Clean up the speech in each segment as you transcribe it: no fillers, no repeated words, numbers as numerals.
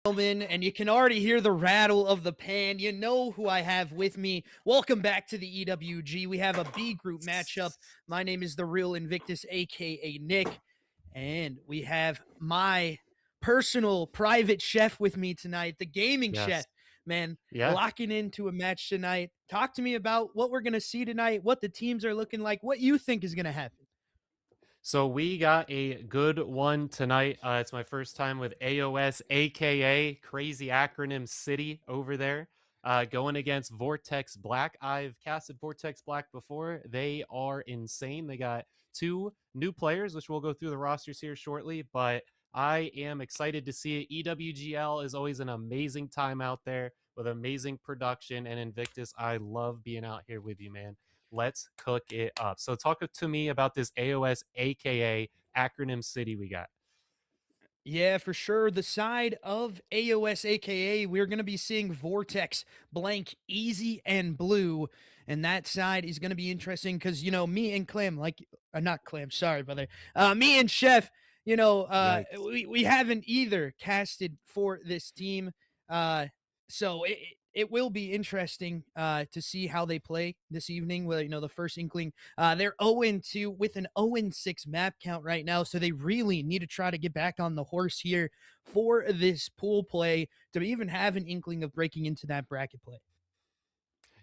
And you can already hear the rattle of the pan. You know who I have with me. Welcome back to the EWG. We have a B group matchup. My name is the real Invictus, aka Nick, and we have my personal private chef with me tonight, the gaming chef. Yes. Man, Yeah. locking into a match tonight. Talk to me about what we're gonna see tonight, what the teams are looking like, what you think is gonna happen. So we got a good one tonight. It's my first time with AOS, aka Crazy Acronym City over there, going against Vortex Black. I've casted Vortex Black before. They are insane. They got two new players, which we'll go through the rosters here shortly, but I am excited to see it. EWGL is always an amazing time out there with amazing production, and Invictus, I love being out here with you, man. Let's cook it up. So talk to me about this AOS, aka Acronym City we got. Yeah, for sure. The side of AOS, aka, we're going to be seeing Vortex, Blank, Easy, and Blue. And that side is going to be interesting because, me and Clam, not Clam, sorry, brother. Me and Chef, Yikes. we haven't either casted for this team. Uh, so it will be interesting to see how they play this evening. Well, the first inkling they're 0-2 with an 0-6 map count right now, so they really need to try to get back on the horse here for this pool play to even have an inkling of breaking into that bracket play.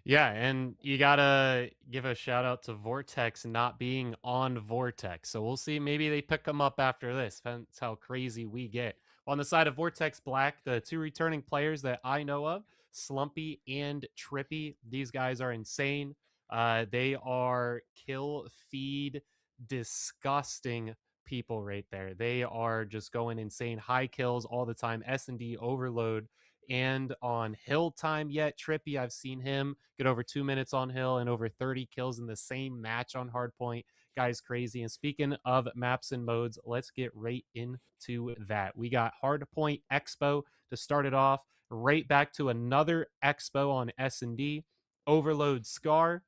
Yeah, and you gotta give a shout out to Vortex not being on Vortex. So we'll see. Maybe they pick them up after this. That's how crazy we get. On the side of Vortex Black, the two returning players that I know of, Slumpy and Trippy. These guys are insane. They are kill feed disgusting people right there. They are just going insane. High kills all the time. S&D overload and on hill time yet. Trippy, I've seen him get over 2 minutes on hill and over 30 kills in the same match on hardpoint. Guy's crazy. And speaking of maps and modes, let's get right into that. We got hardpoint expo to start it off, right back to another expo on S&D. Overload Scar,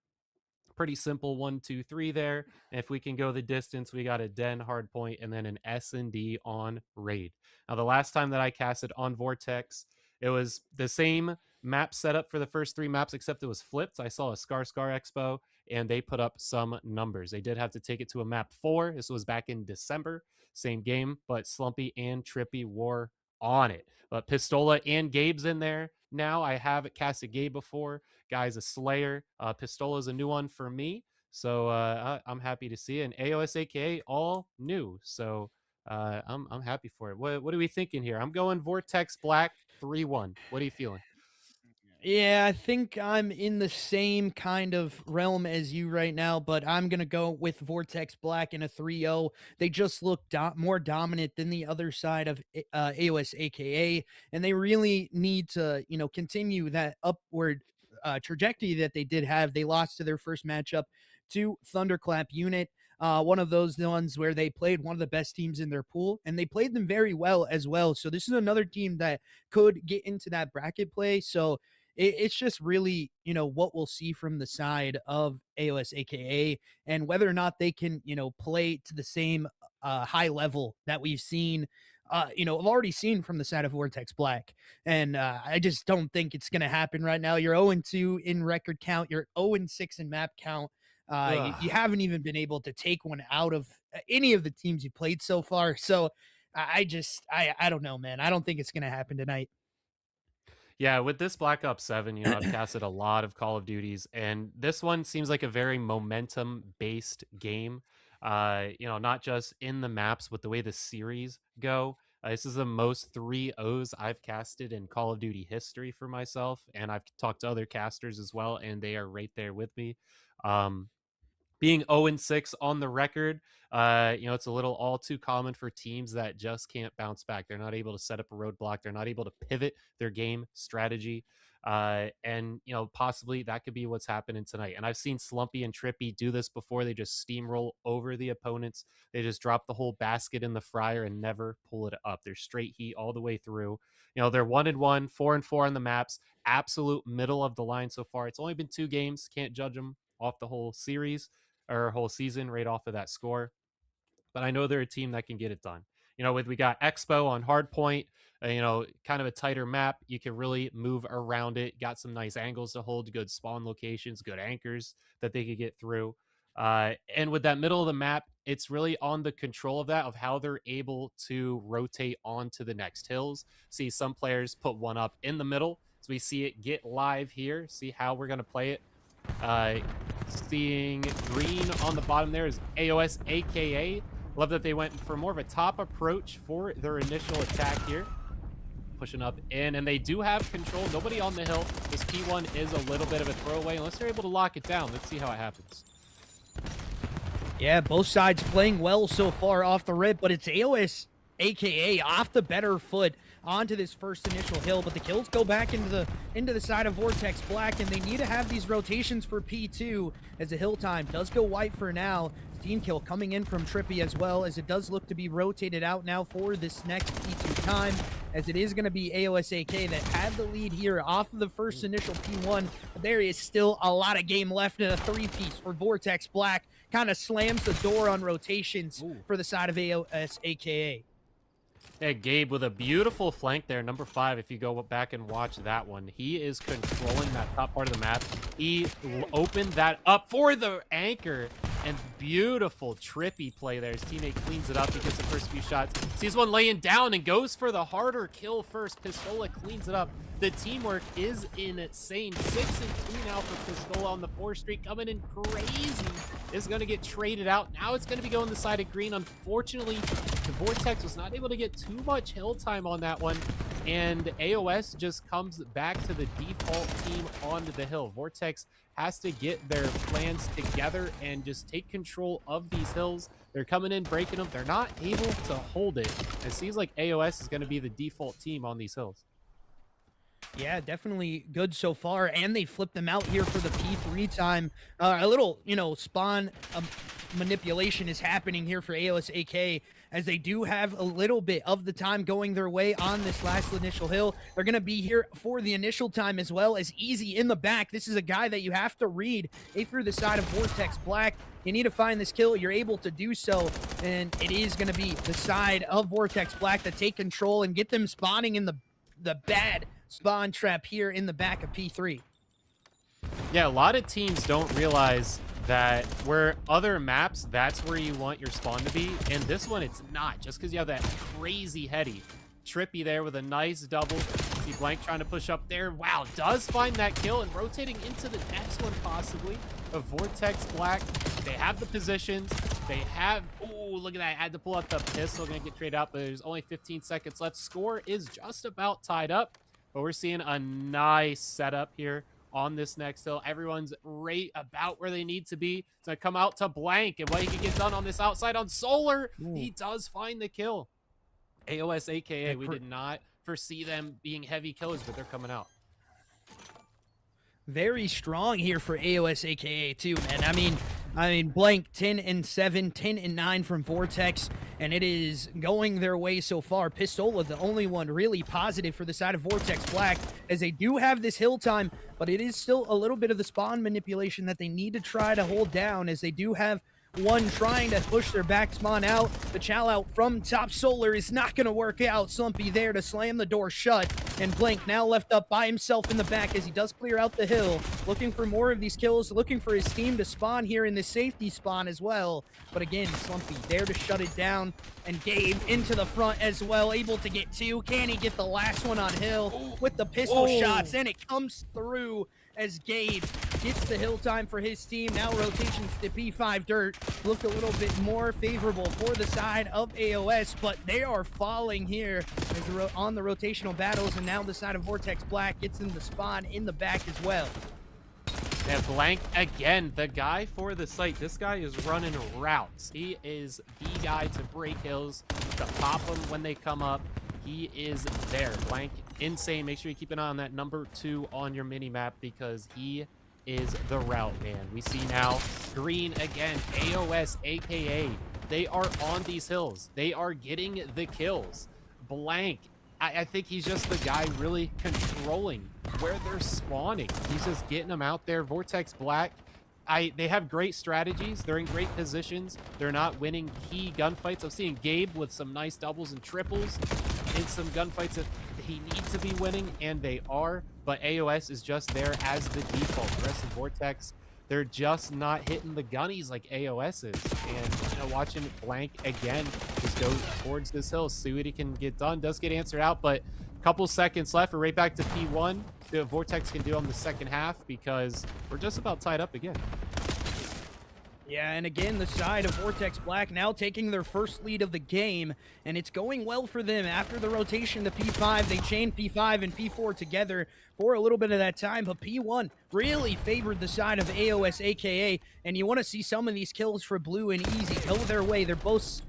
pretty simple 1 2 3 there. And if we can go the distance, we got a Den hard point and then an S&D on raid. Now the last time that I casted on Vortex, it was the same map setup for the first three maps, except it was flipped. I saw a Scar Expo and they put up some numbers. They did have to take it to a map 4. This was back in December, same game, but Slumpy and Trippy were on it. But Pistola and Gabe's in there now. I have casted Gabe before. Guy's a slayer. Pistola is a new one for me, so I'm happy to see it. And AOS AKA all new, so I'm happy for it. What are we thinking here? I'm going Vortex Black 3-1. What are you feeling? Yeah, I think I'm in the same kind of realm as you right now, but I'm going to go with Vortex Black in a 3-0. They just look more dominant than the other side of AOS AKA, and they really need to, continue that upward trajectory that they did have. They lost to their first matchup to Thunderclap Unit. One of those ones where they played one of the best teams in their pool, and they played them very well as well. So this is another team that could get into that bracket play. So it's just really, what we'll see from the side of AOS AKA and whether or not they can, play to the same high level that we've seen. I've already seen from the side of Vortex Black, and I just don't think it's going to happen right now. You're 0-2 in record count. You're 0-6 in map count. You Ugh. haven't even been able to take one out of any of the teams you played so far. So I don't know, man. I don't think it's going to happen tonight. Yeah, with this Black Ops 7, I've casted a lot of Call of Duties, and this one seems like a very momentum-based game. Not just in the maps, but the way the series go. This is the most 3-0s I've casted in Call of Duty history for myself, and I've talked to other casters as well, and they are right there with me. Um, Being 0-6 on the record, it's a little all too common for teams that just can't bounce back. They're not able to set up a roadblock. They're not able to pivot their game strategy. And possibly that could be what's happening tonight. And I've seen Slumpy and Trippy do this before. They just steamroll over the opponents. They just drop the whole basket in the fryer and never pull it up. They're straight heat all the way through. They're 1-1, 4-4 on the maps. Absolute middle of the line so far. It's only been 2 games. Can't judge them off the whole series or whole season right off of that score. But I know they're a team that can get it done. with we got Expo on hardpoint, kind of a tighter map. You can really move around it. Got some nice angles to hold, good spawn locations, good anchors that they could get through. And with that middle of the map, it's really on the control of that, of how they're able to rotate onto the next hills. See some players put one up in the middle. So we see it get live here. See how we're going to play it. Seeing green on the bottom there is AOS, aka. Love that they went for more of a top approach for their initial attack here. Pushing up in, and they do have control. Nobody on the hill. This P1 is a little bit of a throwaway unless they're able to lock it down. Let's see how it happens. Yeah, both sides playing well so far off the rip, but it's AOS, aka off the better foot onto this first initial hill, but the kills go back into the side of VORTEX Black, and they need to have these rotations for P2 as the hill time does go white for now. Team kill coming in from Trippy as well, as it does look to be rotated out now for this next P2 time, as it is going to be AOS AK that had the lead here off of the first initial P1. But there is still a lot of game left in a three-piece for VORTEX Black. Kind of slams the door on rotations for the side of AOS AKA. Yeah, Gabe with a beautiful flank there, number 5. If you go back and watch that one, he is controlling that top part of the map. He opened that up for the anchor, and beautiful Trippy play there. His teammate cleans it up. He gets the first few shots, sees one laying down and goes for the harder kill first. Pistola cleans it up. The teamwork is insane. 6-2 now for Pistola on the 4th streak, coming in crazy. Is going to get traded out. Now it's going to be going the side of green. Unfortunately, the VORTEX was not able to get too much hill time on that one, and AOS just comes back to the default team onto the hill. VORTEX has to get their plans together and just take control of these hills. They're coming in, breaking them. They're not able to hold it. It seems like AOS is going to be the default team on these hills. Yeah, definitely good so far, and they flipped them out here for the P3 time. A little, spawn manipulation is happening here for AOS AK, as they do have a little bit of the time going their way on this last initial hill. They're going to be here for the initial time as well, as Easy in the back. This is a guy that you have to read. Through the side of VORTEX Black. You need to find this kill. You're able to do so, and it is going to be the side of VORTEX Black that take control and get them spawning in the bad spawn trap here in the back of P3. Yeah, a lot of teams don't realize that where other maps, that's where you want your spawn to be. And this one, it's not, just because you have that crazy heady. Trippy there with a nice double. See Blank trying to push up there. Wow, does find that kill and rotating into the next one possibly. A VORTEX Black, they have the positions. They have, oh, look at that. I had to pull out the pistol. Going to get traded out, but there's only 15 seconds left. Score is just about tied up. But we're seeing a nice setup here on this next hill. Everyone's right about where they need to be. It's going to come out to Blank, and what he can get done on this outside on Solar, he does find the kill. AOS AKA, we did not foresee them being heavy killers, but they're coming out. Very strong here for AOS AKA too, man. I mean, Blank 10-7, 10-9 from VORTEX, and it is going their way so far. Pistola, the only one really positive for the side of VORTEX Black, as they do have this hill time, but it is still a little bit of the spawn manipulation that they need to try to hold down, as they do have one trying to push their back spawn out. The chow out from top Solar is not going to work out. Slumpy there to slam the door shut, and Blank now left up by himself in the back as he does clear out the hill, looking for more of these kills, looking for his team to spawn here in the safety spawn as well. But again, Slumpy there to shut it down, and Gabe into the front as well, able to get 2. Can he get the last one on hill with the pistol shots? And it comes through as Gabe gets the hill time for his team. Now rotations to P5 Dirt look a little bit more favorable for the side of AOS, but they are falling here as on the rotational battles, and now the side of VORTEX Black gets in the spawn in the back as well. And Blank again, the guy for the site. This guy is running routes. He is the guy to break hills, to pop them when they come up. He is there. Blank, insane. Make sure you keep an eye on that number 2 on your mini map, because he is the route man. We see now green again. AOS AKA, they are on these hills. They are getting the kills. Blank, I think he's just the guy really controlling where they're spawning. He's just getting them out there. VORTEX Black, they have great strategies. They're in great positions. They're not winning key gunfights. I'm seeing Gabe with some nice doubles and triples in some gunfights that he needs to be winning, and they are. But AOS is just there as the default. The rest of Vortex, they're just not hitting the gunnies like AOS is. And, you know, watching Blank again just go towards this hill, see what he can get done. Does get answered out, but a couple seconds left. We're right back to P1. The Vortex can do on the second half because we're just about tied up again. Yeah, and again, the side of Vortex Black now taking their first lead of the game, and it's going well for them. After the rotation to P5, they chain P5 and P4 together for a little bit of that time, but P1 really favored the side of AOS AKA, and you want to see some of these kills for Blue and Easy go their way. They're both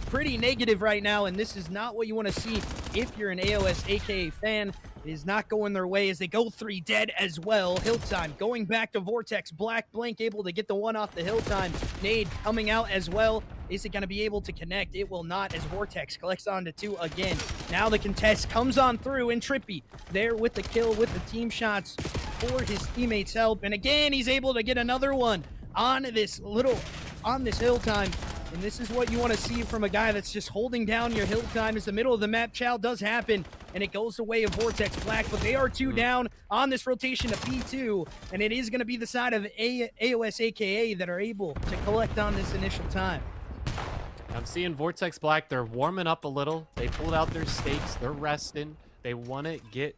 pretty negative right now, and this is not what you want to see if you're an AOS AKA fan. It is not going their way as they go 3 dead as well. Hill time going back to Vortex Black. Blank able to get the one off the hill time. Nade coming out as well. Is it going to be able to connect? It will not, as Vortex collects on to 2 again. Now the contest comes on through, and Trippy there with the kill with the team shots for his teammates' help. And again, he's able to get another one on this hill time. And this is what you want to see from a guy that's just holding down your hill time as the middle of the map. Chow does happen, and it goes the way of Vortex Black, but they are 2 down on this rotation to P2, and it is going to be the side of AOS AKA that are able to collect on this initial time. I'm seeing Vortex Black, they're warming up a little. They pulled out their stakes, they're resting. They want to get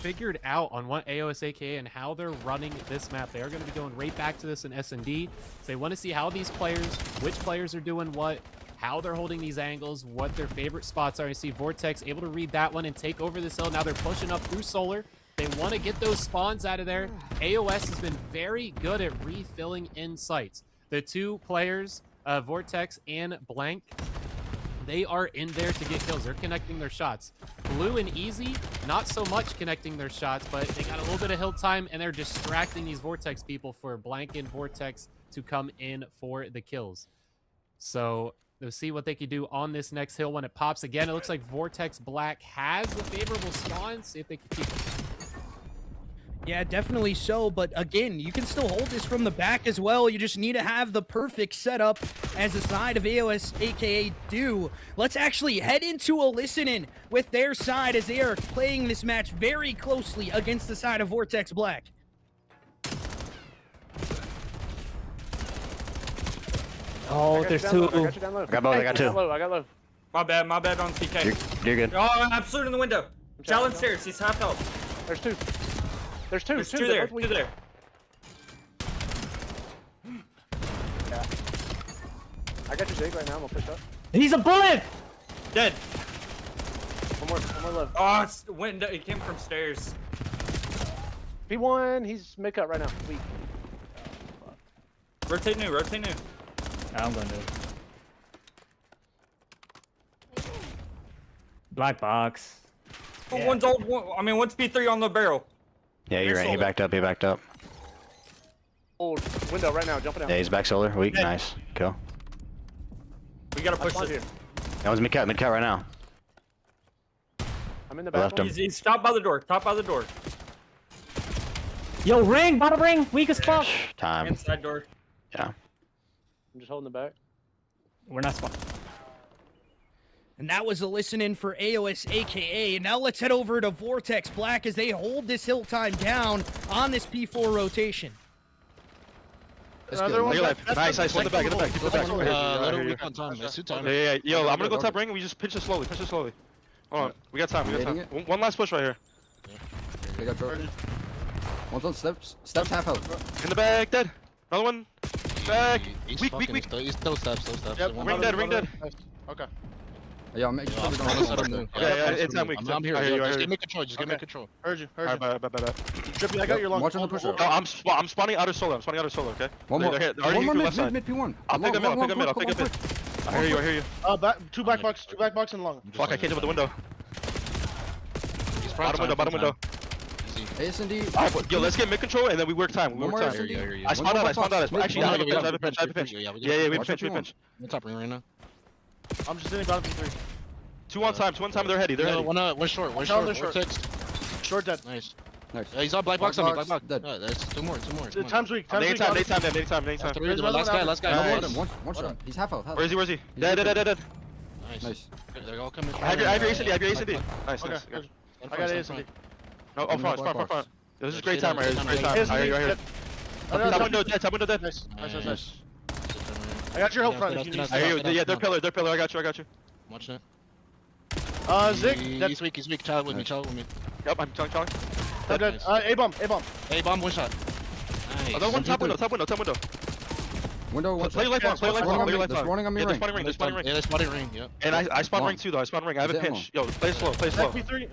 figured out on what AOS AKA and how they're running this map. They are going to be going right back to this in S&D. So they want to see how these players, which players are doing what, how they're holding these angles, what their favorite spots are. I see Vortex able to read that one and take over this hill. Now they're pushing up through Solar. They want to get those spawns out of there. AOS has been very good at refilling in sights. The 2 players, Vortex and Blank, they are in there to get kills. They're connecting their shots. Blue and Easy, not so much connecting their shots, but they got a little bit of hill time, and they're distracting these Vortex people for Blank and Vortex to come in for the kills. So they'll see what they can do on this next hill when it pops again. It looks like Vortex Black has the favorable spawn. See if they can keep it. Yeah, definitely so, but again, you can still hold this from the back as well. You just need to have the perfect setup as the side of AOS AKA do. Let's actually head into a listen-in with their side as they are playing this match very closely against the side of Vortex Black. Oh, there's 2. I got both, I got 2. I got low. My bad on TK. You're good. Oh, I'm absolute in the window. Challenge stairs, he's half health. There's 2. There's 2. There's 2 there, 2 there. Yeah. I got your dig right now, I'm gonna push up. He's a bullet! Dead. One more left. Oh, it's window. He came from stairs. P1, he's mid cut right now. Weak. Rotate new. I'm going to. Black box. Yeah. One's P3 on the barrel. Yeah, you're right. He backed up. Old window right now, jumping out. Yeah, he's back solar. Weak. Yeah. Nice. Cool. We gotta push it. That one's mid cut right now. I'm in the I back. left him. He's top by the door. Yo, ring! Bottom ring! Weak as fuck! Time. Inside door. Yeah. I'm just holding the back. We're not spawned. And that was a listen-in for AOS AKA. Now let's head over to Vortex Black as they hold this hill time down on this P4 rotation. Another one. Nice. Hold it back. Keep it back. Let it weak on time. It's 2 time. Yeah. Yo, I'm gonna go top ring. We just pinch it slowly. Hold on. We got time. One last push right here. They got Jordan. One's on steps. Steps half health. In the back, dead. Another one. Back. Weak. He's still steps. Yep. Ring dead. Okay. Yeah, I'm making sure we don't let him move. Yeah, it's time weak. I'm here. Just give me control. Heard you. Bye. Trippy, I got your long. Watch on the pusher. Oh, I'm spawning out of solar. Okay. One more. They're One more left side. mid P1. I'll pick them in. I hear you. Two black box and long. Fuck, I can't do with the window. Bottom window. AS&D. Alright, yo, let's get mid control and then we work time. I spawned out. Actually, I have a pinch. Yeah, we pinch. I'm top ring right now. I'm just sitting bottom P3. 2 on time. They're heady. One short. Vortex. Short dead. Nice. Nice. He's on black box on me. Black box. Dead. There's two more. Anytime, Time's weak. anytime. There's last guy. Last Nice. one shot. He's half out. Where is he? He's Dead. dead. Nice. Nice. They're all coming. I have your ACD. Nice. Okay. Nice. I got ASD. No, up front. This is great time right here. This is great time. ASD. I hear you. Top window dead. Nice. Nice. I got your help front if you need. I hear you. Yeah, they're pillar. I got you. Watch that. Zig. Dead. He's weak. Child with me. Yep, I'm telling. Dead. Dead. A bomb. Hey, bomb, one shot. Nice. Another one top window. Window one Play shot. lifeline. There's warning on me. Yeah, Ring. they're spawning ring. Yeah, they're spotting ring. Yep. And I spawn One. ring too though. I spawn ring. I have a Is it pinch. Yo, play slow. P3.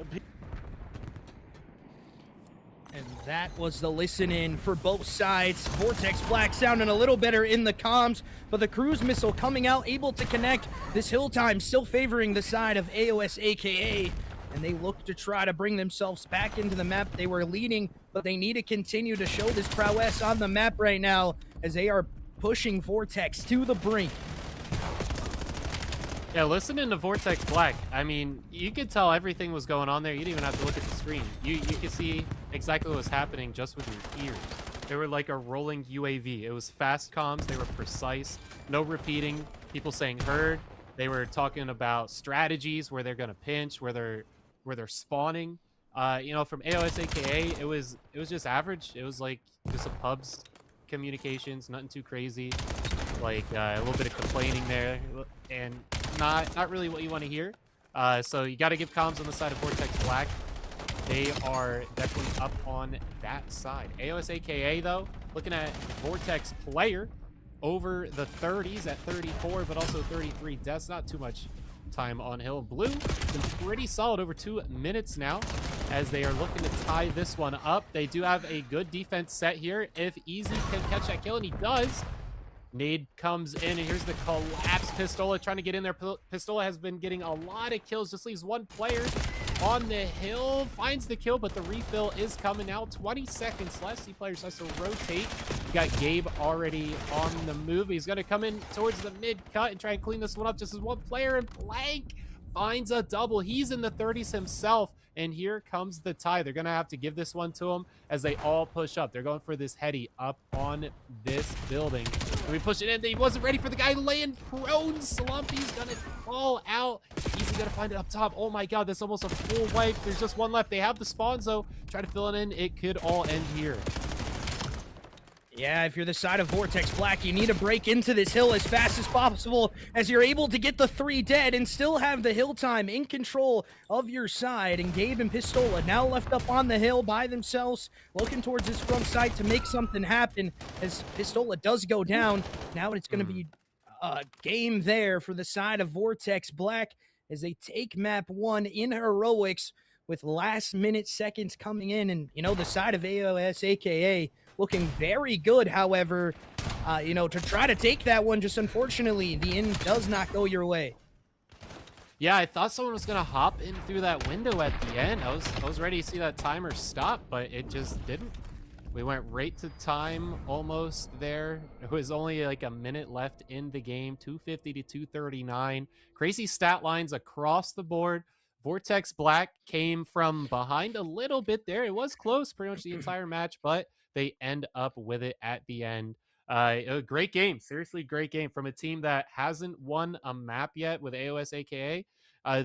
And that was the listen-in for both sides. Vortex Black sounding a little better in the comms, but the cruise missile coming out, able to connect. This hill time still favoring the side of AOS AKA, and they look to try to bring themselves back into the map. They were leading, but they need to continue to show this prowess on the map right now as they are pushing Vortex to the brink. Yeah, listening to Vortex Black, I mean, you could tell everything was going on there. You didn't even have to look at the screen. You could see exactly what was happening just with your ears. They were like a rolling UAV. It was fast comms. They were precise. No repeating. People saying heard. They were talking about strategies, where they're going to pinch, where they're spawning. You know, from AOS AKA, it was just average. It was like just a pubs communications, nothing too crazy. Like a little bit of complaining there, and not really what you want to hear. So you got to give comms on the side of Vortex Black. They are definitely up on that side. AOS AKA though, looking at Vortex player over the 30s at 34, but also 33 deaths. Not too much time on hill. Blue been pretty solid over 2 minutes now as they are looking to tie this one up. They do have a good defense set here. If Easy can catch that kill, and he does, nade comes in, and here's the collapse. Pistola trying to get in there. Pistola has been getting a lot of kills, just leaves one player on the hill, finds the kill, but the refill is coming out. 20 seconds left. C players has to rotate. We got Gabe already on the move. He's going to come in towards the mid cut and try and clean this one up. Just as one player, and Blank finds a double. He's in the 30s himself, and here comes the tie. They're going to have to give this one to him as they all push up. They're going for this heady up on this building. And we push it in. He wasn't ready for the guy laying prone. Slumpy's going to fall out. Easy going to find it up top. Oh my god, that's almost a full wipe. There's just one left. They have the spawns though. Try to fill it in. It could all end here. Yeah, if you're the side of Vortex Black, you need to break into this hill as fast as possible as you're able to get the 3 dead and still have the hill time in control of your side. And Gabe and Pistola now left up on the hill by themselves, looking towards this front side to make something happen as Pistola does go down. Now it's going to be a game there for the side of Vortex Black as they take map 1 in heroics with last minute seconds coming in. And, you know, the side of AOS AKA looking very good, however, you know, to try to take that one, just unfortunately, the end does not go your way. Yeah, I thought someone was gonna hop in through that window at the end. I was ready to see that timer stop, but it just didn't. We went right to time almost there. It was only like a minute left in the game, 250 to 239. Crazy stat lines across the board. Vortex Black came from behind a little bit there. It was close pretty much the entire match, but they end up with it at the end. A great game, seriously great game from a team that hasn't won a map yet with AOS AKA.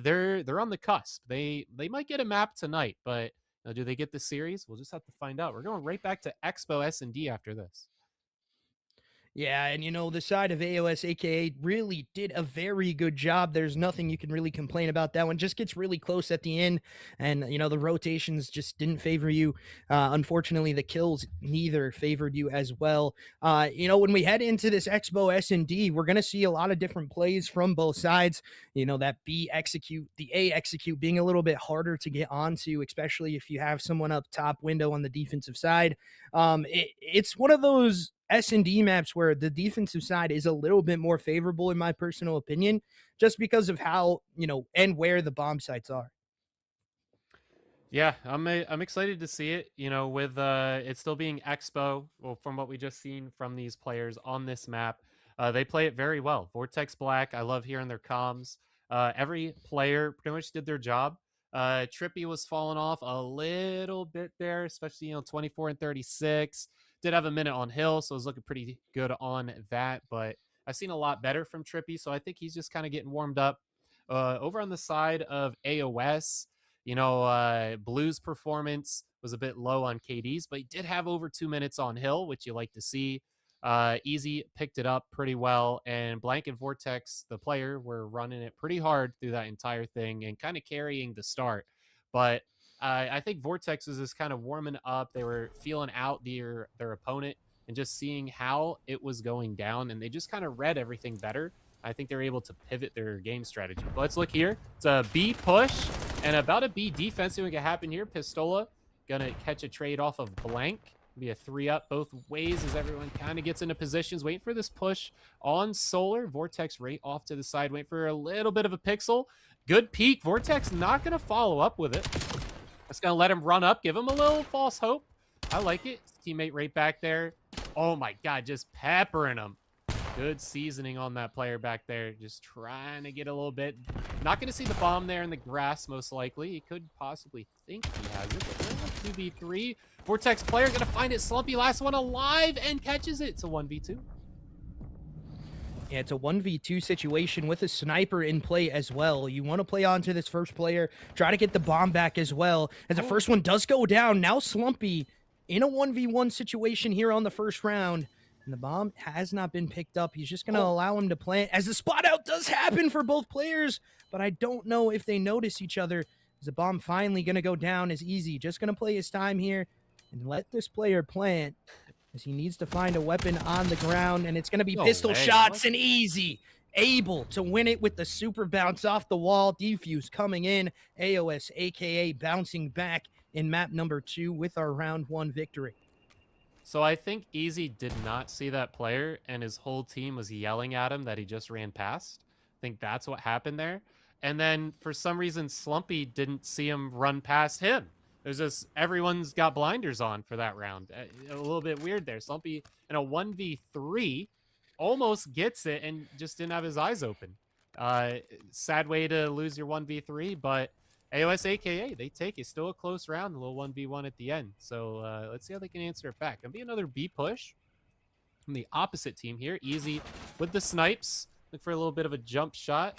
They're on the cusp. They might get a map tonight, but do they get the series? We'll just have to find out. We're going right back to Expo S&D after this. Yeah, and you know, the side of AOS AKA really did a very good job. There's nothing you can really complain about that one. Just gets really close at the end, and you know, the rotations just didn't favor you. Unfortunately, the kills neither favored you as well. You know, when we head into this Expo S&D, we're going to see a lot of different plays from both sides. You know, that B execute, the A execute being a little bit harder to get onto, especially if you have someone up top window on the defensive side. It's one of those S&D maps where the defensive side is a little bit more favorable in my personal opinion, just because of how, you know, and where the bomb sites are. Yeah, I'm excited to see it, you know, with it still being Expo. Well, from what we just seen from these players on this map, they play it very well. Vortex Black, I love hearing their comms. Every player pretty much did their job. Trippy was falling off a little bit there, especially, 24 and 36. Did have a minute on Hill, so it was looking pretty good on that. But I've seen a lot better from Trippy, so I think he's just kind of getting warmed up. Over on the side of AOS, Blue's performance was a bit low on KD's, but he did have over 2 minutes on Hill, which you like to see. Easy picked it up pretty well, and Blank and Vortex, the player, were running it pretty hard through that entire thing and kind of carrying the start. But I think Vortex was just kind of warming up. They were feeling out their opponent and just seeing how it was going down, and they just kind of read everything better. I think they're able to pivot their game strategy. But let's look here. It's a B push and about a B defense. See what can happen here. Pistola gonna catch a trade off of Blank. Be a 3-up both ways as everyone kind of gets into positions. Waiting for this push on Solar. Vortex right off to the side. Waiting for a little bit of a pixel. Good peek. Vortex not going to follow up with it. Just going to let him run up. Give him a little false hope. I like it. His teammate right back there. Oh my God. Just peppering him. Good seasoning on that player back there. Just trying to get a little bit. Not going to see the bomb there in the grass, most likely. He could possibly think he has it. But 2v3. Vortex player going to find it. Slumpy, last one alive, and catches it. It's a 1v2. Yeah, it's a 1v2 situation with a sniper in play as well. You want to play on to this first player, try to get the bomb back as well. As the first one does go down, now Slumpy in a 1v1 situation here on the first round. And the bomb has not been picked up. He's just going to allow him to plant as the spot out does happen for both players. But I don't know if they notice each other. Is the bomb finally going to go down as Easy? Just going to play his time here and let this player plant as he needs to find a weapon on the ground. And it's going to be pistol shots and Easy able to win it with the super bounce off the wall. Defuse coming in. AOS, a.k.a. bouncing back in map number 2 with our round 1 victory. So I think Easy did not see that player, and his whole team was yelling at him that he just ran past. I think that's what happened there. And then for some reason, Slumpy didn't see him run past him. There's just everyone's got blinders on for that round. A little bit weird there. Slumpy in a 1v3 almost gets it and just didn't have his eyes open. Sad way to lose your 1v3, but AOS AKA, they take it. Still a close round, a little 1v1 at the end. So let's see how they can answer it back. Gonna be another B push from the opposite team here. Easy with the snipes. Look for a little bit of a jump shot.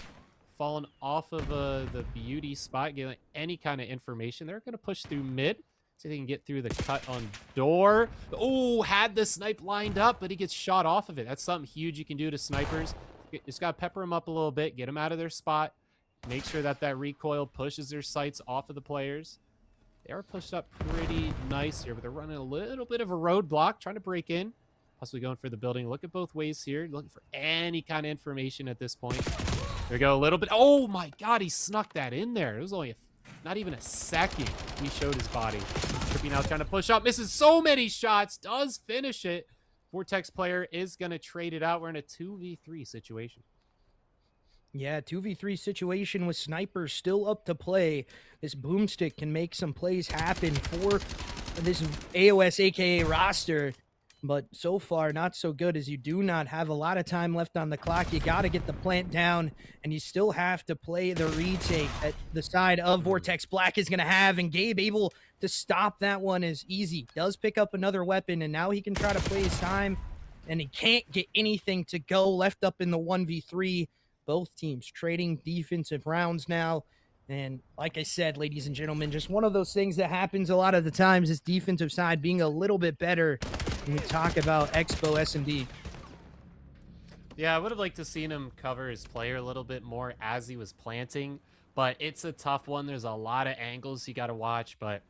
Falling off of the beauty spot, getting any kind of information. They're going to push through mid. See if they can get through the cut on door. Oh, had the snipe lined up, but he gets shot off of it. That's something huge you can do to snipers. Just got to pepper them up a little bit, get them out of their spot. Make sure that recoil pushes their sights off of the players. They are pushed up pretty nice here, but they're running a little bit of a roadblock, trying to break in. Possibly going for the building. Look at both ways here. Looking for any kind of information at this point. There we go, a little bit. Oh my God, he snuck that in there. It was only not even a second he showed his body. Trippy now trying to push up. Misses so many shots. Does finish it. Vortex player is going to trade it out. We're in a 2v3 situation. Yeah, 2v3 situation with snipers still up to play. This boomstick can make some plays happen for this AOS aka roster. But so far, not so good, as you do not have a lot of time left on the clock. You got to get the plant down, and you still have to play the retake that the side of Vortex Black is going to have. And Gabe able to stop that one is Easy. Does pick up another weapon, and now he can try to play his time. And he can't get anything to go. Left up in the 1v3. Both teams trading defensive rounds now. And like I said, ladies and gentlemen, just one of those things that happens a lot of the times, this defensive side being a little bit better when we talk about Expo SMD. Yeah, I would have liked to seen him cover his player a little bit more as he was planting, but it's a tough one. There's a lot of angles you got to watch, but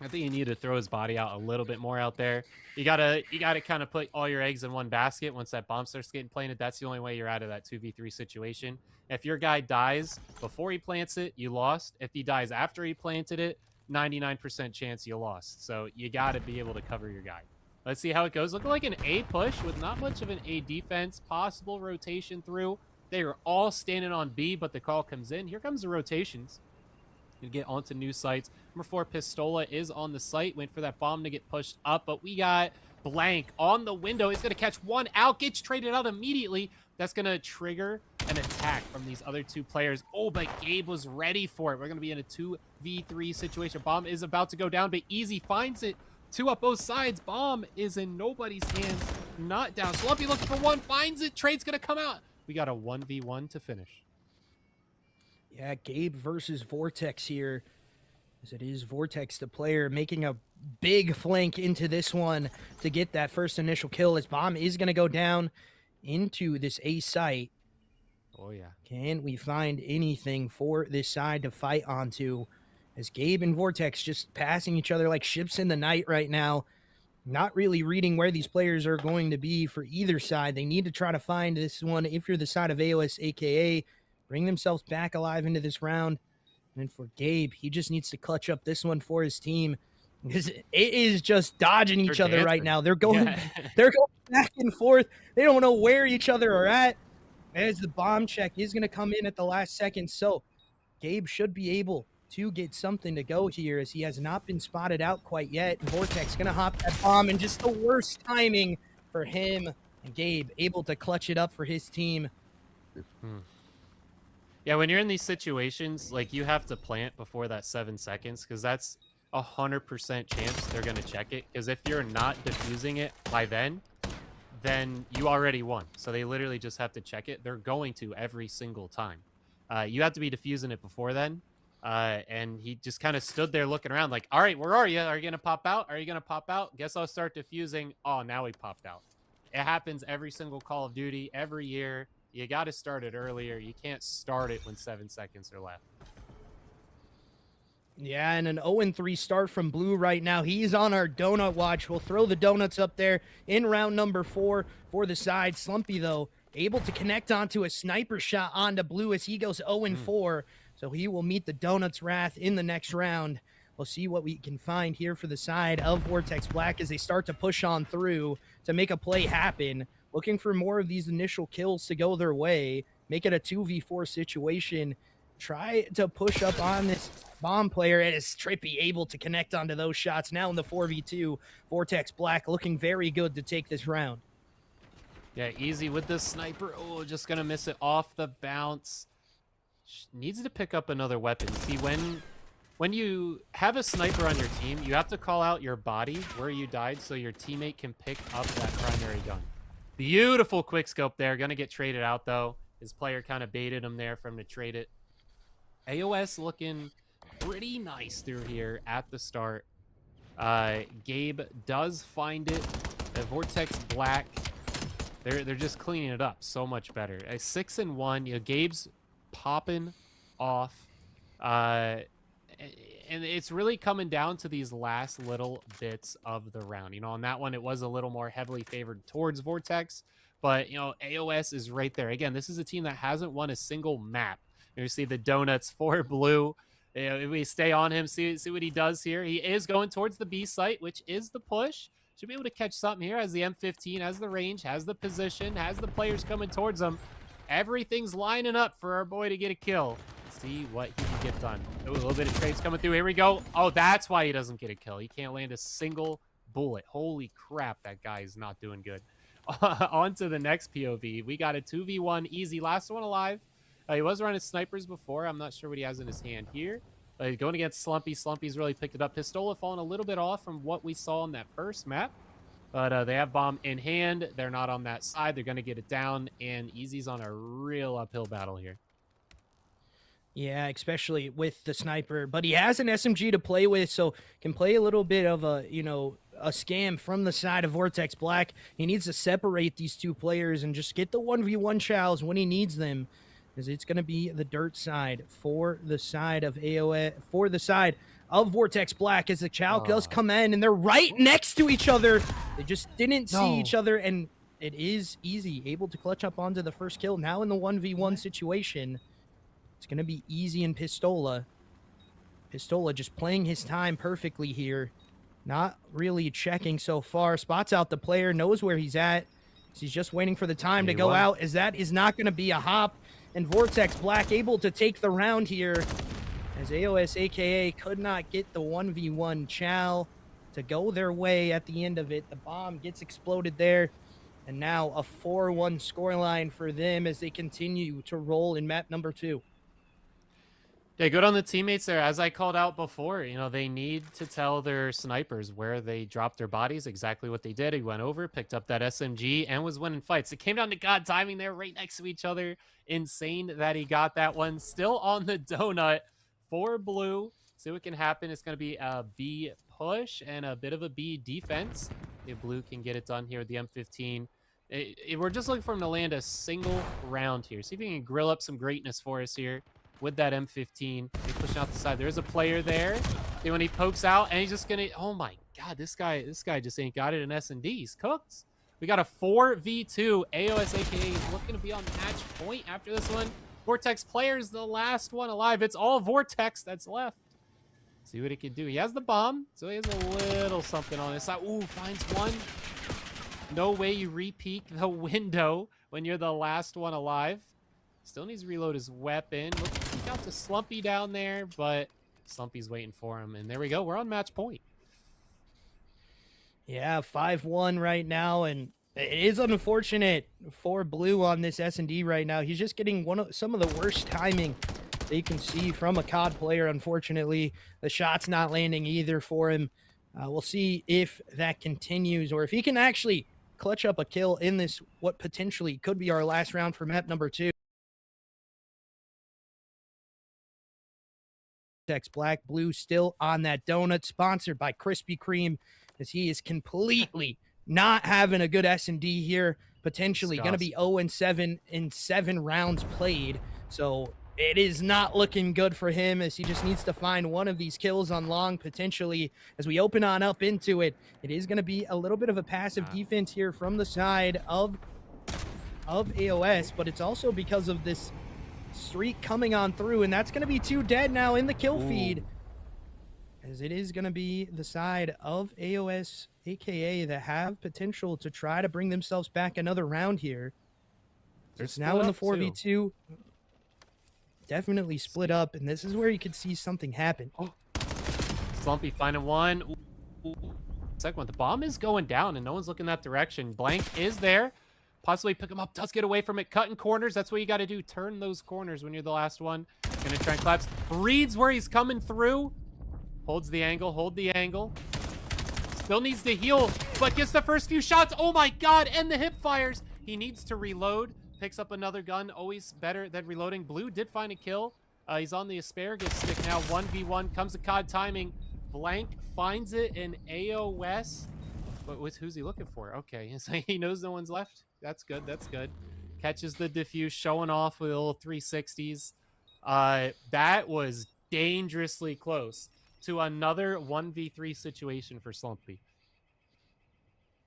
I think you need to throw his body out a little bit more out there. You gotta kind of put all your eggs in one basket. Once that bomb starts getting planted, that's the only way you're out of that 2v3 situation. If your guy dies before he plants it, you lost. If he dies after he planted it, 99% chance you lost. So you got to be able to cover your guy. Let's see how it goes. Looking like an A push with not much of an A defense. Possible rotation through. They are all standing on B, but the call comes in. Here comes the rotations. Gonna get onto new sites. Number 4, Pistola is on the site. Waiting for that bomb to get pushed up, but we got Blank on the window. It's gonna catch one out. Gets traded out immediately. That's gonna trigger an attack from these other two players. Oh, but Gabe was ready for it. We're going to be in a 2v3 situation. Bomb is about to go down, but Easy finds it. 2 up both sides. Bomb is in nobody's hands. Not down. Slumpy looking for one. Finds it. Trade's going to come out. We got a 1v1 to finish. Yeah, Gabe versus Vortex here. As it is Vortex, the player, making a big flank into this one to get that first initial kill, as Bomb is going to go down into this A site. Oh, yeah. Can we find anything for this side to fight onto? As Gabe and Vortex just passing each other like ships in the night right now. Not really reading where these players are going to be for either side. They need to try to find this one if you're the side of AOS, a.k.a. bring themselves back alive into this round. And for Gabe, he just needs to clutch up this one for his team. Because it is just dodging each other right now. They're going, they're going back and forth. They don't know where each other are at. As the bomb check is going to come in at the last second. So Gabe should be able to get something to go here, as he has not been spotted out quite yet. Vortex going to hop that bomb, and just the worst timing for him. And Gabe able to clutch it up for his team. Yeah, when you're in these situations, like, you have to plant before that 7 seconds, because that's 100% chance they're going to check it. Because if you're not defusing it by then you already won. So they literally just have to check it. They're going to every single time. You have to be defusing it before then. And he just kind of stood there looking around like, all right, where are you? Are you going to pop out? Are you going to pop out? Guess I'll start defusing. Oh, now he popped out. It happens every single Call of Duty, every year. You got to start it earlier. You can't start it when 7 seconds are left. Yeah, and an 0-3 start from Blue right now. He's on our donut watch. We'll throw the donuts up there in round number 4 for the side. Slumpy, though, able to connect onto a sniper shot onto Blue as he goes 0-4. So he will meet the Donuts' wrath in the next round. We'll see what we can find here for the side of Vortex Black as they start to push on through to make a play happen. Looking for more of these initial kills to go their way. Make it a 2v4 situation. Try to push up on this bomb player, and is Trippy able to connect onto those shots. Now in the 4v2, Vortex Black looking very good to take this round. Yeah, Easy with the sniper. Oh, just going to miss it off the bounce. Needs to pick up another weapon. See, when you have a sniper on your team, you have to call out your body where you died so your teammate can pick up that primary gun. Beautiful quickscope there. Going to get traded out, though. His player kind of baited him there for him to trade it. AOS looking pretty nice through here at the start. Gabe does find it. The Vortex Black, they're just cleaning it up so much better. 6-1. You know, Gabe's popping off. And it's really coming down to these last little bits of the round. You know, on that one, it was a little more heavily favored towards Vortex. But, you know, AOS is right there. Again, this is a team that hasn't won a single map. You see the donuts for Blue. You know, if we stay on him, see what he does here. He is going towards the B site, which is the push. Should be able to catch something here. Has the M15, has the range, has the position, has the players coming towards him. Everything's lining up for our boy to get a kill. See what he can get done. Ooh, a little bit of trades coming through. Here we go. Oh, that's why he doesn't get a kill. He can't land a single bullet. Holy crap, that guy is not doing good. On to the next POV. We got a 2v1 Easy. Last one alive. He was running snipers before. I'm not sure what he has in his hand here. Going against Slumpy. Slumpy's really picked it up. Pistola falling a little bit off from what we saw on that first map. But they have bomb in hand. They're not on that side. They're going to get it down. And Easy's on a real uphill battle here. Yeah, especially with the sniper. But he has an SMG to play with, so can play a little bit of a, you know, a scam from the side of Vortex Black. He needs to separate these two players and just get the 1v1 chows when he needs them. Because it's going to be the dirt side for the side of AOS, for the side of Vortex Black, as the chow does come in, and they're right next to each other. They just didn't see each other, and it is Easy able to clutch up onto the first kill. Now in the 1v1 situation, it's going to be Easy and Pistola. Pistola just playing his time perfectly here. Not really checking so far. Spots out the player, knows where he's at. He's just waiting for the time to go out, as that is not going to be a hop. And Vortex Black able to take the round here, as AOS AKA could not get the 1v1 chow to go their way at the end of it. The bomb gets exploded there. And now a 4-1 scoreline for them as they continue to roll in map number 2. Yeah, good on the teammates there. As I called out before, you know, they need to tell their snipers where they dropped their bodies, exactly what they did. He went over, picked up that SMG, and was winning fights. It came down to God timing there right next to each other. Insane that he got that one. Still on the donut for blue. See what can happen. It's going to be a B push and a bit of a B defense. If blue can get it done here with the M15. We're just looking for him to land a single round here. See if he can grill up some greatness for us here with that M15. He's pushing out the side. There's a player there. See when he pokes out, and he's just gonna. Oh my God, this guy just ain't got it in S&D. He's cooked. We got a 4v2. AOS AKA is looking to be on match point after this one. Vortex player's the last one alive. It's all Vortex that's left. See what he can do. He has the bomb, so he has a little something on his side. Ooh, finds one. No way you re-peek the window when you're the last one alive. Still needs to reload his weapon. Look out to Slumpy down there, but Slumpy's waiting for him. And there we go. We're on match point. Yeah, 5-1 right now, and it is unfortunate for blue on this S&D right now. He's just getting some of the worst timing that you can see from a COD player, unfortunately. The shot's not landing either for him. We'll see if that continues or if he can actually clutch up a kill in this, what potentially could be our last round for map number 2. Black blue still on that donut, sponsored by Krispy Kreme, as he is completely not having a good S&D here, potentially going to be 0-7 in 7 rounds played. So it is not looking good for him, as he just needs to find one of these kills on long potentially. As we open on up into it, it is going to be a little bit of a passive defense here from the side of AOS, but it's also because of this streak coming on through, and that's going to be 2 dead now in the kill feed, as it is going to be the side of AOS AKA that have potential to try to bring themselves back another round here. It's now in the 4v2. Definitely split up, and this is where you could see something happen. Slumpy finding one. Ooh. Second one. The bomb is going down, and no one's looking that direction. Blank is there. Possibly pick him up. Does get away from it. Cutting corners. That's what you got to do. Turn those corners when you're the last one. Gonna try and collapse. Reads where he's coming through. Holds the angle. Hold the angle. Still needs to heal, but gets the first few shots. Oh my God. And the hip fires. He needs to reload. Picks up another gun. Always better than reloading. Blue did find a kill. He's on the asparagus stick now. 1v1. Comes to COD timing. Blank finds it in AOS. But who's he looking for? Okay. So he knows no one's left. That's good. That's good. Catches the diffuse, showing off with a little 360s. That was dangerously close to another 1v3 situation for Slumpy.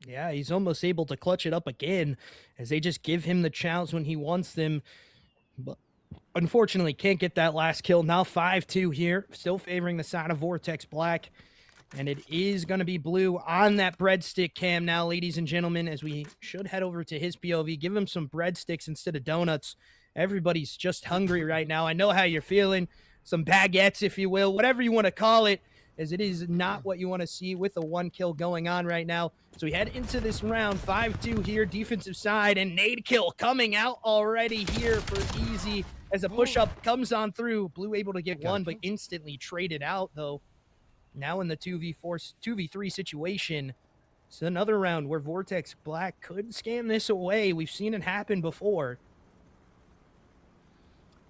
Yeah, he's almost able to clutch it up again, as they just give him the challenge when he wants them. But unfortunately, can't get that last kill. Now 5-2 here, still favoring the side of Vortex Black. And it is going to be blue on that breadstick cam now, ladies and gentlemen, as we should head over to his POV. Give him some breadsticks instead of donuts. Everybody's just hungry right now. I know how you're feeling. Some baguettes, if you will, whatever you want to call it, as it is not what you want to see with the 1 kill going on right now. So we head into this round, 5-2 here, defensive side, and nade kill coming out already here for Easy as a push-up comes on through. Blue able to get one, but instantly traded out, though. Now in the 2v3 situation. It's another round where Vortex Black could scam this away. We've seen it happen before.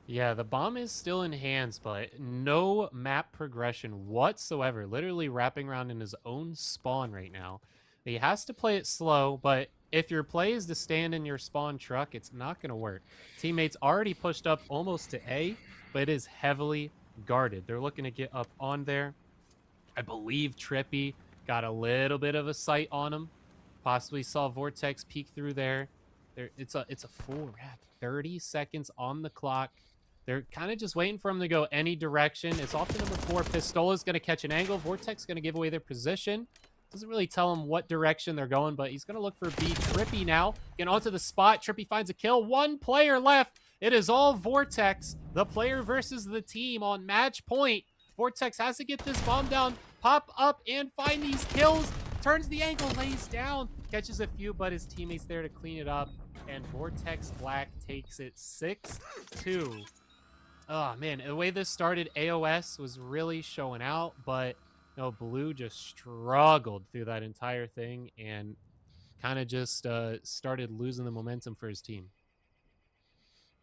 Yeah, the bomb is still in hands, but no map progression whatsoever. Literally wrapping around in his own spawn right now. He has to play it slow, but if your play is to stand in your spawn truck, it's not going to work. Teammates already pushed up almost to A, but it is heavily guarded. They're looking to get up on there. I believe Trippy got a little bit of a sight on him. Possibly saw Vortex peek through there. It's a full wrap. 30 seconds on the clock. They're kind of just waiting for him to go any direction. It's off to number 4. Pistola's going to catch an angle. Vortex going to give away their position. Doesn't really tell him what direction they're going, but he's going to look for B. Trippy now. Getting onto the spot. Trippy finds a kill. 1 player left. It is all Vortex. The player versus the team on match point. Vortex has to get this bomb down, pop up, and find these kills. turns the angle, lays down, catches a few, but his teammates there to clean it up. And Vortex Black takes it 6-2. Oh, man, the way this started, AOS was really showing out, but Blue just struggled through that entire thing and kind of just started losing the momentum for his team.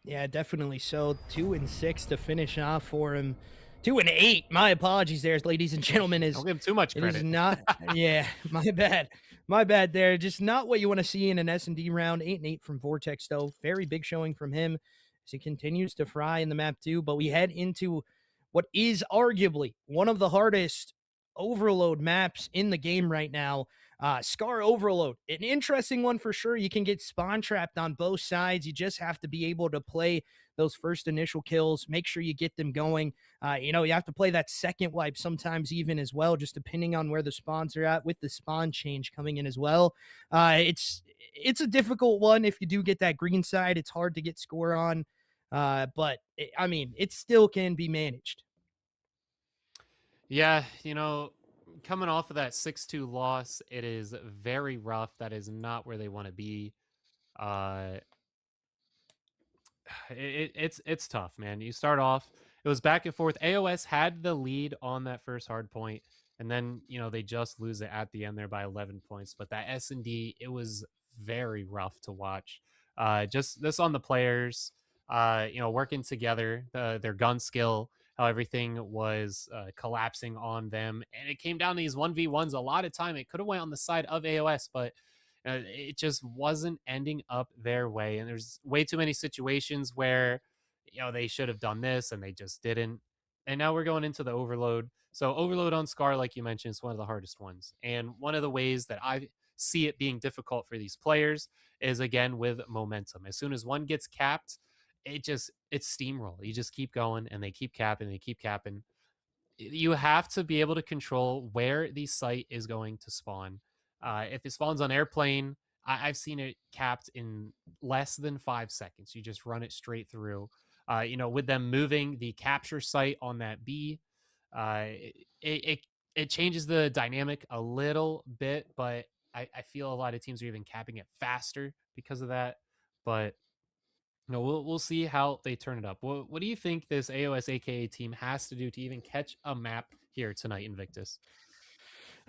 Yeah, definitely so. 2-6 to finish off for him. 2-8. My apologies there, ladies and gentlemen. Don't give him too much credit. It is not, yeah, my bad. My bad there. Just not what you want to see in an S&D round. 8-8 from Vortex, though. Very big showing from him as he continues to fry in the map, too. But we head into what is arguably one of the hardest overload maps in the game right now. Scar Overload, an interesting one for sure. You can get spawn trapped on both sides. You just have to be able to play those first initial kills, make sure you get them going. You have to play that second wipe sometimes even as well, just depending on where the spawns are at with the spawn change coming in as well. It's a difficult one. If you do get that green side, it's hard to get score on. But it still can be managed. Yeah, coming off of that 6-2 loss, it is very rough. That is not where they want to be. It's tough, man. You start off, it was back and forth. AOS had the lead on that first hard point, and then they just lose it at the end there by 11 points. But that S&D, it was very rough to watch. Just this on the players, working together, their gun skill, how everything was collapsing on them, and it came down to these 1v1s. A lot of time it could have went on the side of AOS, but it just wasn't ending up their way. And there's way too many situations where they should have done this and they just didn't. And now we're going into the overload. So overload on Scar, like you mentioned, is one of the hardest ones. And one of the ways that I see it being difficult for these players is, again, with momentum. As soon as one gets capped, it's steamroll. You just keep going and they keep capping, they keep capping. You have to be able to control where the site is going to spawn. If it spawns on airplane, I've seen it capped in less than 5 seconds. You just run it straight through. With them moving the capture site on that B, it changes the dynamic a little bit, but I feel a lot of teams are even capping it faster because of that. But we'll see how they turn it up. What do you think this AOS AKA team has to do to even catch a map here tonight, Invictus?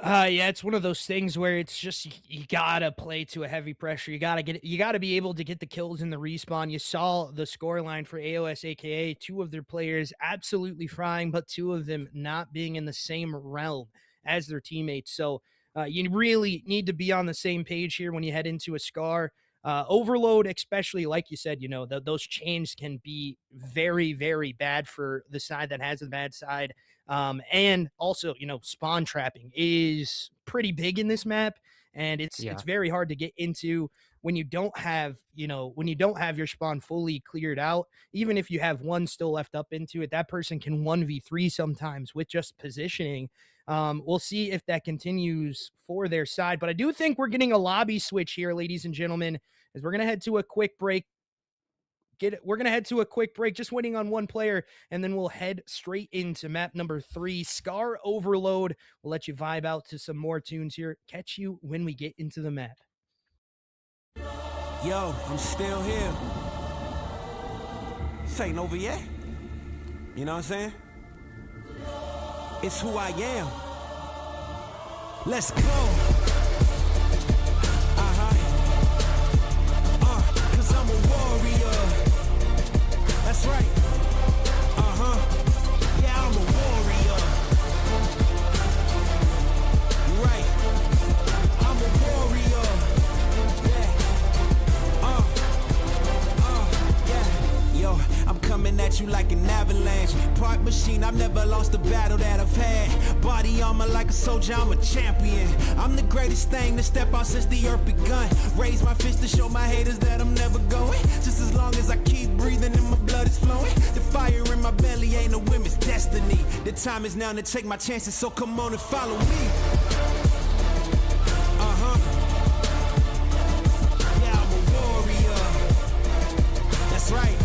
Yeah, it's one of those things where it's just you gotta play to a heavy pressure. You gotta be able to get the kills in the respawn. You saw the scoreline for AOS AKA, 2 of their players absolutely frying, but 2 of them not being in the same realm as their teammates. So you really need to be on the same page here when you head into a Scar. Overload, especially, like you said, those chains can be very, very bad for the side that has the bad side. And also, spawn trapping is pretty big in this map, and it's very hard to get into when you don't have, your spawn fully cleared out. Even if you have one still left up into it, that person can 1v3 sometimes with just positioning. We'll see if that continues for their side, but I do think we're getting a lobby switch here, ladies and gentlemen, as we're going to head to a quick break. We're going to head to a quick break, just waiting on one player, and then we'll head straight into map number 3, Scar Overload. We'll let you vibe out to some more tunes here. Catch you when we get into the map. Yo, I'm still here. This ain't over yet. You know what I'm saying? It's who I am. Let's go. Cause I'm a warrior. That's right. Yeah, I'm a warrior. Right. I'm a warrior. Yeah. Yo, I'm coming at you like an avalanche. Part machine, I've never lost a battle that I've had. Body armor like a soldier, I'm a champion. I'm the greatest thing to step out since the earth begun. Raise my fist to show my haters that I'm never going. Just as long as I keep breathing and my blood is flowing. The fire in my belly ain't a women's destiny. The time is now to take my chances, so come on and follow me. Yeah, I'm a warrior. That's right.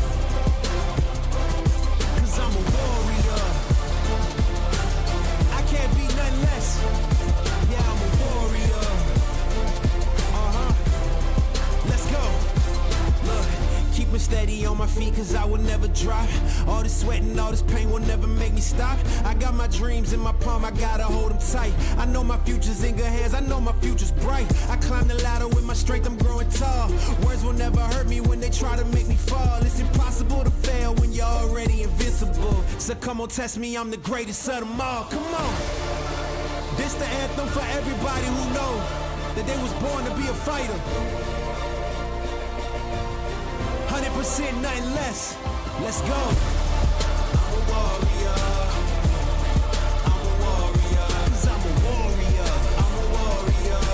Cause I'm a warrior. I can't be nothing less. Yeah, I'm a warrior. me on my feet cause I will never drop. All this sweat and all this pain will never make me stop. I got my dreams in my palm, I gotta hold them tight. I know my future's in good hands, I know my future's bright. I climb the ladder with my strength, I'm growing tall. Words will never hurt me when they try to make me fall. It's impossible to fail when you're already invincible. So come on, test me, I'm the greatest of them all. Come on. This the anthem for everybody who know that they was born to be a fighter. 100%, nothing less. Let's go. I'm a warrior. I'm a warrior. 'Cause I'm a warrior. I'm a warrior.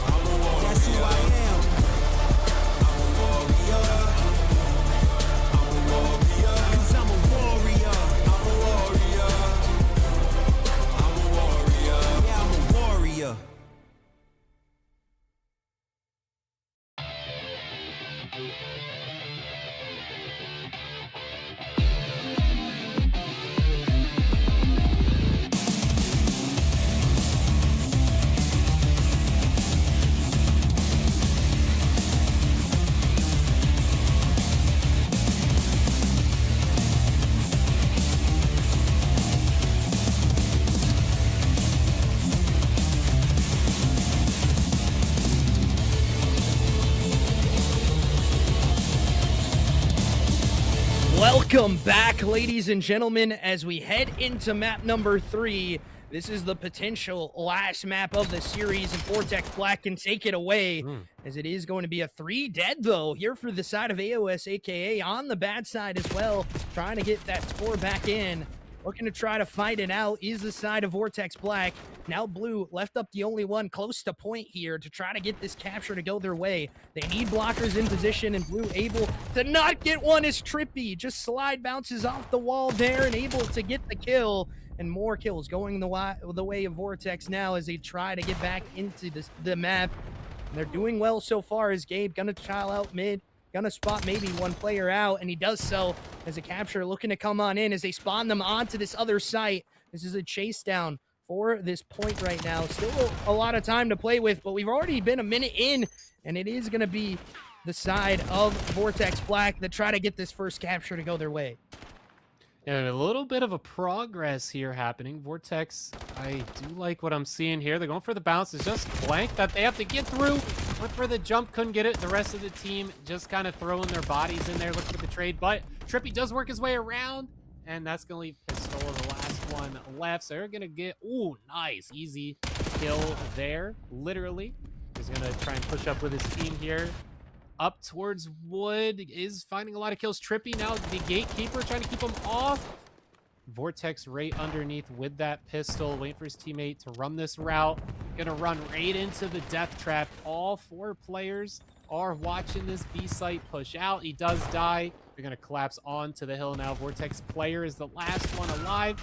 I'm a warrior. That's who I am. I'm a warrior. I'm a warrior. 'Cause I'm a warrior. I'm a warrior. I'm a warrior. Yeah, I'm a warrior. Welcome back, ladies and gentlemen, as we head into map number 3. This is the potential last map of the series, and VORTEX Black can take it away, as it is going to be a 3 dead, though, here for the side of AOS, a.k.a. on the bad side as well, trying to get that score back in. Looking to try to fight it out is the side of VORTEX Black. Now Blue left up the only one close to point here to try to get this capture to go their way. They need blockers in position, and Blue able to not get one as Trippy just slide bounces off the wall there and able to get the kill. And more kills going the way of VORTEX now as they try to get back into the map. And they're doing well so far as Gabe gonna chill out mid. Gonna spot maybe one player out, and he does so as a capture looking to come on in as they spawn them onto this other site. This is a chase down for this point right now. Still a lot of time to play with, but we've already been a minute in, and it is gonna be the side of VORTEX Black that try to get this first capture to go their way. And a little bit of a progress here happening. VORTEX, I do like what I'm seeing here. They're going for the bounce. It's just blank that they have to get through. Went for the jump, couldn't get it. The rest of the team just kind of throwing their bodies in there, looking for the trade. But Trippy does work his way around, and that's going to leave Pistola the last one left. So they're going to get, ooh, nice. Easy kill there, literally. He's going to try and push up with his team here. Up towards Wood, is finding a lot of kills. Trippy now, the gatekeeper, trying to keep him off. VORTEX right underneath with that pistol, waiting for his teammate to run this route. Gonna run right into the death trap. All 4 players are watching this B site push out. He does die. They're gonna collapse onto the hill now. VORTEX player is the last one alive.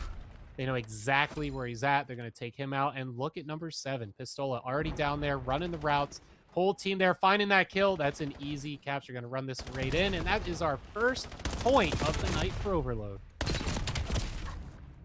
They know exactly where he's at. They're gonna take him out. And look at number 7, Pistola already down there, running the routes. Whole team there finding that kill. That's an easy capture. Going to run this right in, and that is our first point of the night for Overload.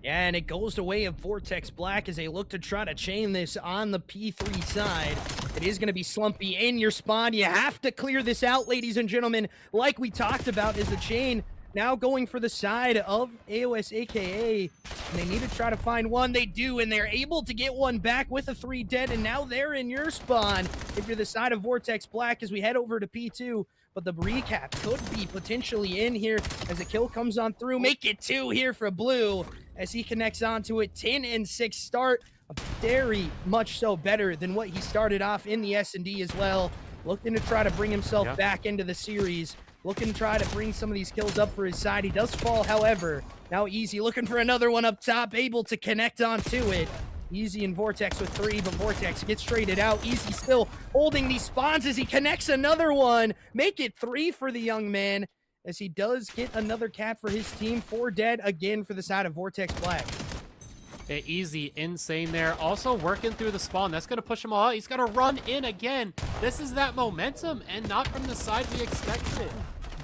Yeah, and it goes the way of VORTEX Black as they look to try to chain this on the P3 side. It is going to be Slumpy in your spawn. You have to clear this out, ladies and gentlemen. Like we talked about, is the chain now going for the side of AOS, a.k.a. And they need to try to find one. They do, and they're able to get one back with a 3 dead, and now they're in your spawn if you're the side of VORTEX Black as we head over to P2. But the recap could be potentially in here as the kill comes on through. Make it 2 here for Blue as he connects onto it. 10-6 start. Very much so better than what he started off in the S&D as well. Looking to try to bring himself back into the series. Looking to try to bring some of these kills up for his side. He does fall, however. Now Easy looking for another one up top, able to connect onto it. Easy and VORTEX with 3, but VORTEX gets traded out. Easy still holding these spawns as he connects another one. Make it 3 for the young man as he does get another cap for his team. 4 dead again for the side of VORTEX Black. Easy, insane there. Also working through the spawn. That's going to push him all out. He's going to run in again. This is that momentum, and not from the side we expected it.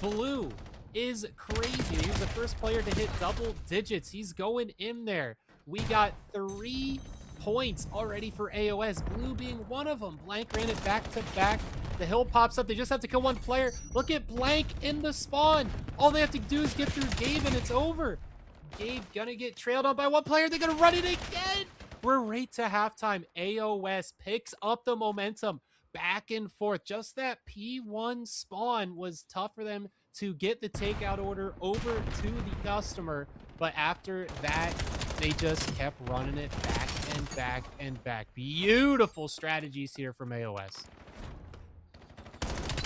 Blue is crazy. He was the first player to hit double digits. He's going in there. We got 3 points already for AOS. Blue being one of them. Blank ran it back to back The hill pops up. They just have to kill one player. Look at Blank in the spawn. All they have to do is get through Gabe and it's over. Gabe gonna get trailed on by one player. They're gonna run it again. We're right to halftime. AOS picks up the momentum back and forth. Just that P1 spawn was tough for them to get the takeout order over to the customer. But after that, they just kept running it back and back and back. Beautiful strategies here from AOS.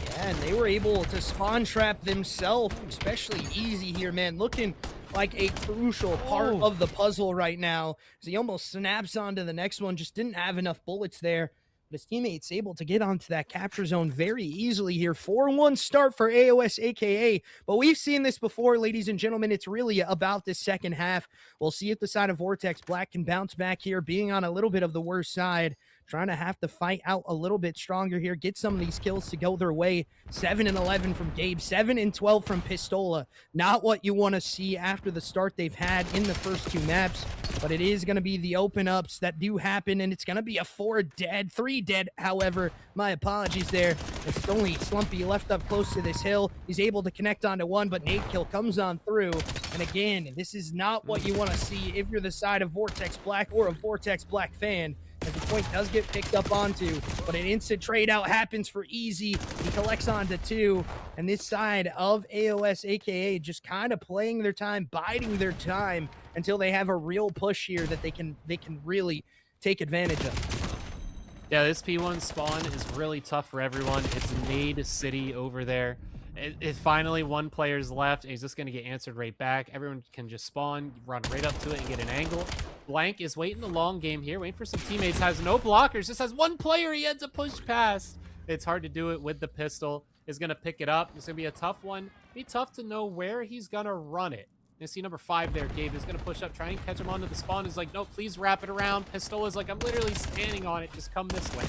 Yeah, and they were able to spawn trap themselves, especially Easy here, man. Looking like a crucial part of the puzzle right now. He almost snaps onto the next one, just didn't have enough bullets there. But his teammate's able to get onto that capture zone very easily here. 4-1 start for AOS, AKA. But we've seen this before, ladies and gentlemen. It's really about this second half. We'll see if the side of VORTEX Black can bounce back here, being on a little bit of the worst side. Trying to have to fight out a little bit stronger here. Get some of these kills to go their way. 7-11 from Gabe. 7-12 from Pistola. Not what you want to see after the start they've had in the first two maps. But it is going to be the open-ups that do happen. And it's going to be a 3 dead. However, my apologies there. It's only Slumpy left up close to this hill. He's able to connect onto one, but nade kill comes on through. And again, this is not what you want to see if you're the side of VORTEX Black or a VORTEX Black fan. As the point does get picked up onto, but an instant trade out happens for Easy. He collects onto 2, and this side of AOS, AKA, just kind of playing their time, biding their time until they have a real push here that they can really take advantage of. Yeah, this P1 spawn is really tough for everyone. It's Nade City over there. It finally one player's left. He's just going to get answered right back. Everyone can just spawn, run right up to it and get an angle. Blank is waiting the long game here, waiting for some teammates. Has no blockers, just has one player he had to push past. It's hard to do it with the pistol. Is going to pick it up. It's going to be a tough one. Be tough to know where he's going to run it. You see number 5 there, Gabe, is going to push up, try and catch him onto the spawn. He's like, no, please wrap it around. Pistola's like, I'm literally standing on it. Just come this way.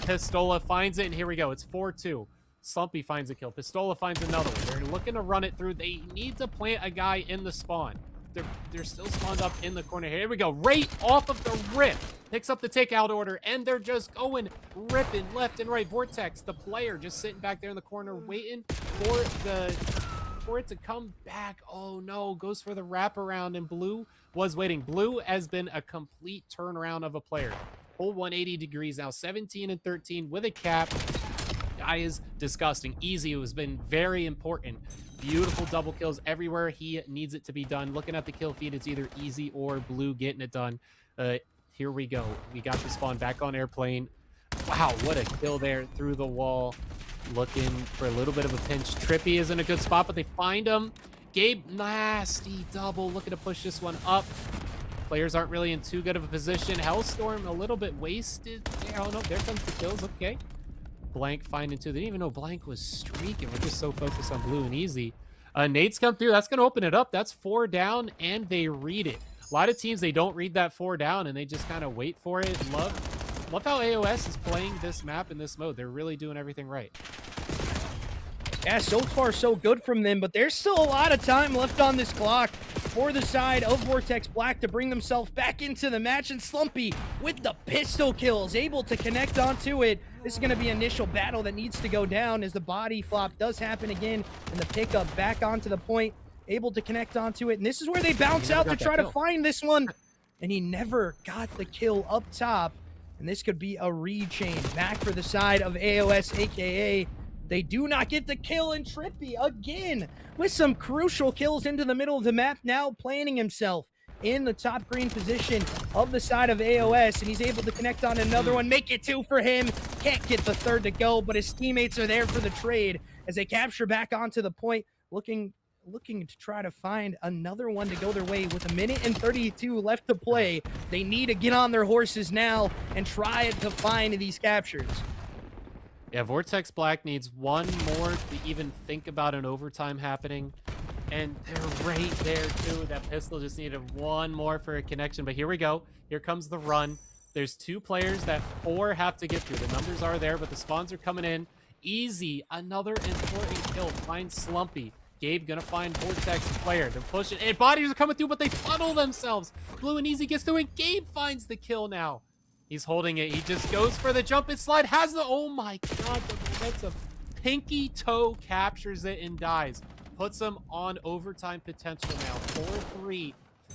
Pistola finds it, and here we go. It's 4-2. Slumpy finds a kill. Pistola finds another one. They're looking to run it through. They need to plant a guy in the spawn. They're still spawned up in the corner. Here we go. Right off of the rip. Picks up the takeout order, and they're just going, ripping left and right. VORTEX, the player, just sitting back there in the corner, waiting for it to come back. Oh no, goes for the wraparound, and Blue was waiting. Blue has been a complete turnaround of a player. Full 180 degrees now, 17-13 with a cap. Guy is disgusting. Easy has been very important. Beautiful double kills everywhere he needs it to be done. Looking at the kill feed, it's either Easy or Blue getting it done. Here we go. We got the spawn back on airplane. Wow, what a kill there through the wall. Looking for a little bit of a pinch. Trippy is in a good spot, but they find him. Gabe, nasty double. Looking to push this one up. Players aren't really in too good of a position. Hellstorm a little bit wasted. Oh no, there comes the kills. Okay. Blank finding 2. They didn't even know Blank was streaking. We're just so focused on Blue and Easy. Nades come through. That's going to open it up. That's 4 down, and they read it. A lot of teams, they don't read that 4 down, and they just kind of wait for it. Love how AOS is playing this map in this mode. They're really doing everything right. Yeah, so far so good from them, but there's still a lot of time left on this clock for the side of VORTEX Black to bring themselves back into the match, and Slumpy with the pistol kills, able to connect onto it. This is going to be an initial battle that needs to go down as the body flop does happen again, and the pickup back onto the point, able to connect onto it, and this is where they bounce out to try to find this one, and he never got the kill up top, and this could be a rechain back for the side of AOS, aka they do not get the kill, and Trippy again with some crucial kills into the middle of the map, now planting himself in the top green position of the side of AOS, and he's able to connect on another one, make it 2 for him. Can't get the 3rd to go, but his teammates are there for the trade as they capture back onto the point, looking to try to find another one to go their way with 1:32 left to play. They need to get on their horses now and try to find these captures. Yeah, VORTEX Black needs one more to even think about an overtime happening. And they're right there, too. That pistol just needed one more for a connection. But here we go. Here comes the run. There's 2 players that 4 have to get through. The numbers are there, but the spawns are coming in. Easy, another important kill. Find Slumpy. Gabe gonna find VORTEX player. They're pushing. And bodies are coming through, but they funnel themselves. Blue and Easy gets through, and Gabe finds the kill now. He's holding it. He just goes for the jump and slide. Has the, oh my God, the momentum. Pinky toe captures it and dies. Puts him on overtime potential now. 4-3.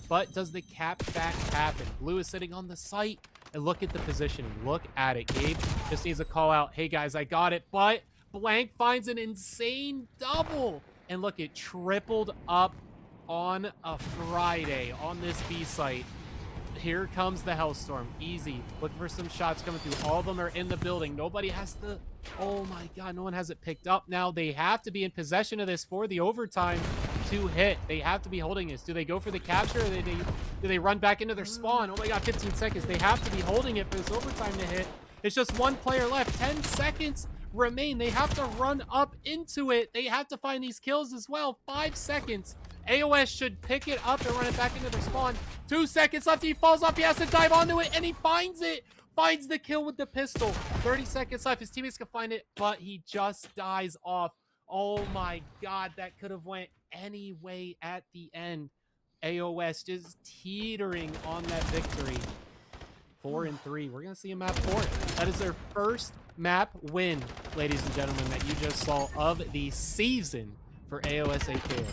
But does the cap back happen? Blue is sitting on the site. And look at the positioning. Look at it. Gabe just needs a call out. Hey, guys, I got it. But Blank finds an insane double. And look, it tripled up on a Friday on this B site. Here comes the Hellstorm. Easy. Looking for some shots coming through. All of them are in the building. Nobody has the... Oh, my God. No one has it picked up. Now, they have to be in possession of this for the overtime to hit. They have to be holding this. Do they go for the capture? Or do they run back into their spawn? Oh, my God. 15 seconds. They have to be holding it for this overtime to hit. It's just one player left. 10 seconds remain. They have to run up into it. They have to find these kills as well. 5 seconds. AOS should pick it up and run it back into their spawn. 2 seconds left. He falls off. He has to dive onto it, and he finds it. Finds the kill with the pistol. 30 seconds left. His teammates can find it, but he just dies off. Oh my God, that could have went any way at the end. AOS just teetering on that victory. 4-3. We're going to see a map 4. That is their first map win, ladies and gentlemen, that you just saw of the season for AOS AKA.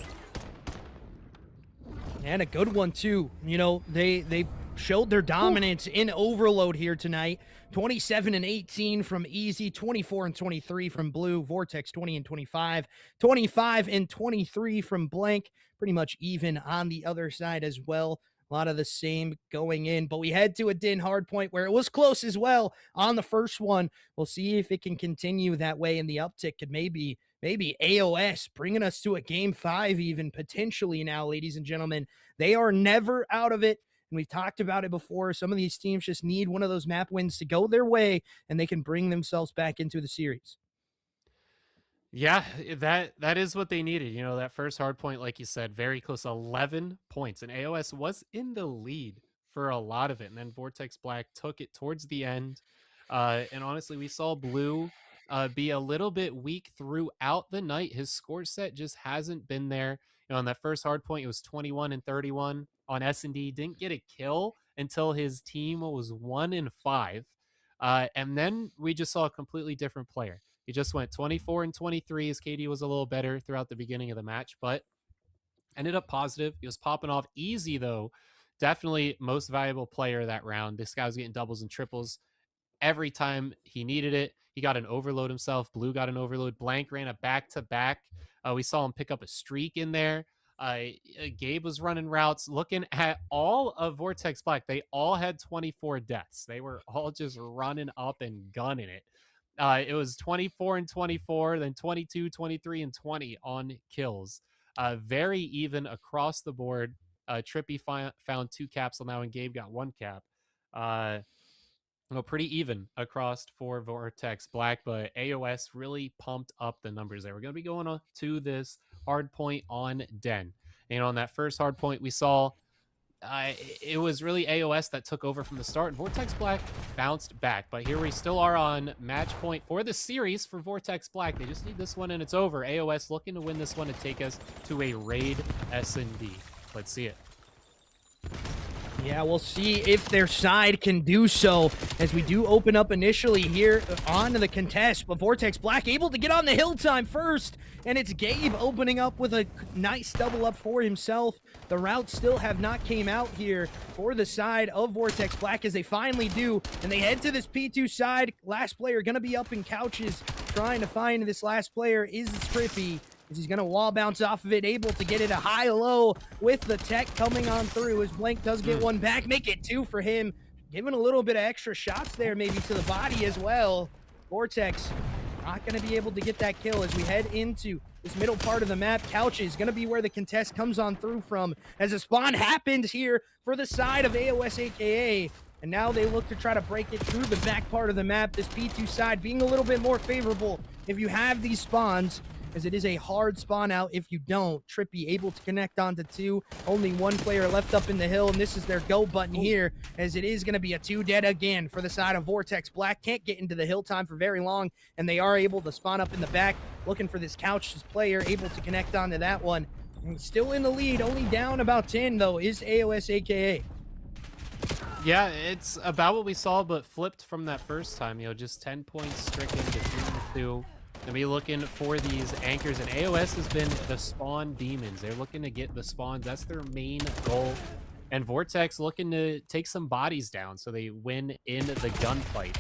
And a good one, too. You know, they showed their dominance in Overload here tonight. 27-18 from Easy, 24-23 from Blue, Vortex 20-25, 25-23 from Blank. Pretty much even on the other side as well. A lot of the same going in, but we head to a Din hardpoint where it was close as well on the first one. We'll see if it can continue that way, and the uptick could maybe AOS bringing us to a game 5 even potentially now, ladies and gentlemen. They are never out of it, and we've talked about it before. Some of these teams just need one of those map wins to go their way, and they can bring themselves back into the series. Yeah, that is what they needed. You know, that first hard point, like you said, very close, 11 points. And AOS was in the lead for a lot of it. And then Vortex Black took it towards the end. And honestly, we saw Blue be a little bit weak throughout the night. His score set just hasn't been there. You know, on that first hard point, it was 21-31 on S&D. Didn't get a kill until his team was 1-5. And then we just saw a completely different player. He just went 24-23. His KD was a little better throughout the beginning of the match, but ended up positive. He was popping off. Easy, though. Definitely most valuable player that round. This guy was getting doubles and triples every time he needed it. He got an overload himself. Blue got an overload. Blank ran a back-to-back. We saw him pick up a streak in there. Gabe was running routes. Looking at all of Vortex Black, they all had 24 deaths. They were all just running up and gunning it. It was 24-24, then 22, 23, and 20 on kills. Very even across the board. Trippy found 2 caps on that one. Gabe got 1 cap. Pretty even across for Vortex Black, but AOS really pumped up the numbers there. We're going to be going on to this hard point on Den. And on that first hard point, we saw it was really AOS that took over from the start, and Vortex Black bounced back. But here we still are on match point for the series for Vortex Black. They just need this one, and it's over. AOS looking to win this one to take us to a raid S&D. Let's see it. Yeah, we'll see if their side can do so as we do open up initially here on the contest. But Vortex Black able to get on the hill time first, and it's Gabe opening up with a nice double up for himself. The routes still have not came out here for the side of Vortex Black as they finally do, and they head to this P2 side. Last player gonna be up in couches trying to find this last player is Trippy. He's going to wall bounce off of it, able to get it a high-low with the tech coming on through as Blank does get one back, make it 2 for him. Giving a little bit of extra shots there maybe to the body as well. Vortex not going to be able to get that kill as we head into this middle part of the map. Couch is going to be where the contest comes on through from as a spawn happens here for the side of AOS AKA. And now they look to try to break it through the back part of the map. This P2 side being a little bit more favorable if you have these spawns, as it is a hard spawn out if you don't. Trippy able to connect onto 2. Only 1 player left up in the hill, and this is their go button here, as it is going to be a 2 dead again for the side of Vortex Black. Can't get into the hill time for very long, and they are able to spawn up in the back, looking for this Couch's player, able to connect onto that one. And still in the lead, only down about 10, though, is AOS AKA. Yeah, it's about what we saw, but flipped from that first time. You know, just 10 points stricken between the two. Gonna be looking for these anchors, and AOS has been the spawn demons. They're looking to get the spawns. That's their main goal. And Vortex looking to take some bodies down so they win in the gunfight.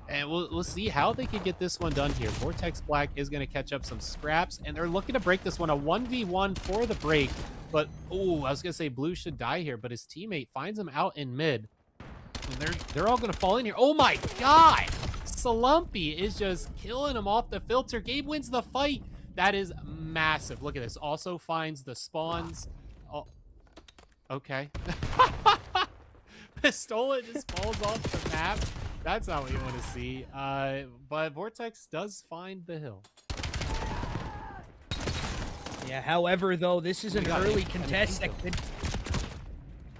And we'll see how they can get this one done here. Vortex Black is going to catch up some scraps, and they're looking to break this one. A 1v1 for the break. But, oh, I was going to say Blue should die here, but his teammate finds him out in mid. And they're all going to fall in here. Oh, my God! Slumpy is just killing him off the filter. Gabe wins the fight. That is massive. Look at this. Also finds the spawns. Oh, okay. Pistola just falls off the map. That's not what you want to see. But Vortex does find the hill. Yeah, however, though, this is an early contest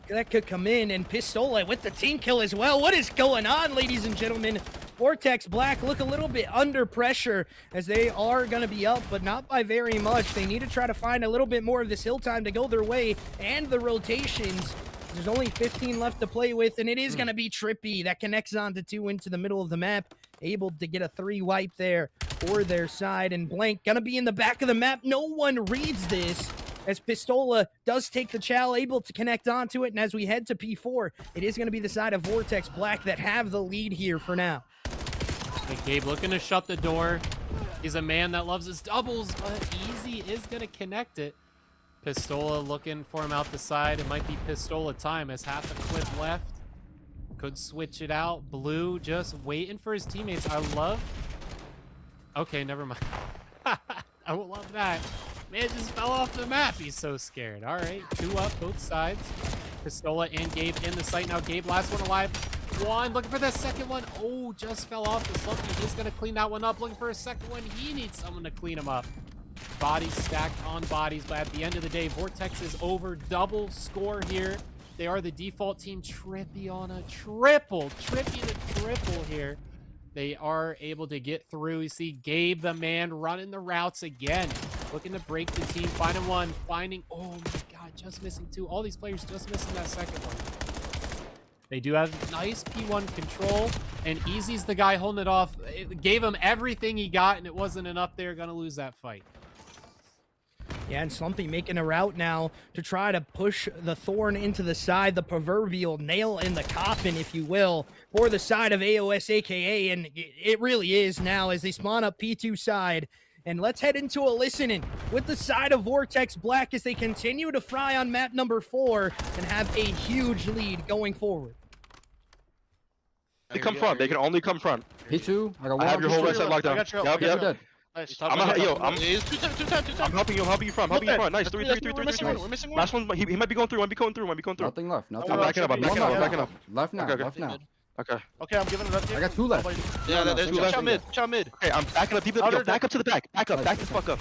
that could come in, and Pistola with the team kill as well. What is going on, ladies and gentlemen? Vortex Black look a little bit under pressure as they are going to be up, but not by very much. They need to try to find a little bit more of this hill time to go their way, and the rotations. There's only 15 left to play with, and it is going to be Trippy that connects onto 2 into the middle of the map, able to get a 3 wipe there for their side, and Blank going to be in the back of the map. No one reads this as Pistola does take the chow, able to connect onto it, and as we head to P4, it is going to be the side of Vortex Black that have the lead here for now. Hey, Gabe looking to shut the door. He's a man that loves his doubles, but Easy is going to connect it. Pistola looking for him out the side. It might be Pistola time as half a clip left. Could switch it out. Blue just waiting for his teammates. I love... Okay, never mind. I will love that. Man just fell off the map. He's so scared. All right, 2 up, both sides. Pistola and Gabe in the site now. Gabe, last one alive. 1, looking for the second one. Oh, just fell off. The Slumpy is going to clean that one up. Looking for a second one. He needs someone to clean him up. Bodies stacked on bodies, but at the end of the day, Vortex is over. Double score here. They are the default team. Trippy on a triple. Trippy the triple here. They are able to get through. You see Gabe, the man, running the routes again. Looking to break the team. Finding one. Finding... Oh, my God. Just missing 2. All these players just missing that second one. They do have nice P1 control, and Easy's the guy holding it off. It gave him everything he got, and it wasn't enough. They're going to lose that fight. Yeah, and Slumpy making a route now to try to push the Thorn into the side, the proverbial nail in the coffin, if you will, for the side of AOS, a.k.a., and it really is now as they spawn up P2 side. And let's head into a listening with the side of Vortex Black as they continue to fry on map number 4 and have a huge lead going forward. They come front. They can only come front. P2. I got 1. I have your whole right side locked I down. got your Yep, help. yep. Dead. Nice. I'm It's 2 times. I'm helping you. I'm helping you from. Helping you from. Nice. 3, 3, 3, 3, 3, 3. We're missing one. Last one. He might be going through. Might be going through. Nothing left. Nothing I'm left. backing up. I'm backing up. I'm backing up. Left now. Okay, okay. Left now. Okay. Okay, I'm giving it up to you. I got 2 left. Yeah, No, there's no, chow mid. Chow mid. Okay, I'm backing up. Yo, back up to the back. Back up. Back the fuck up.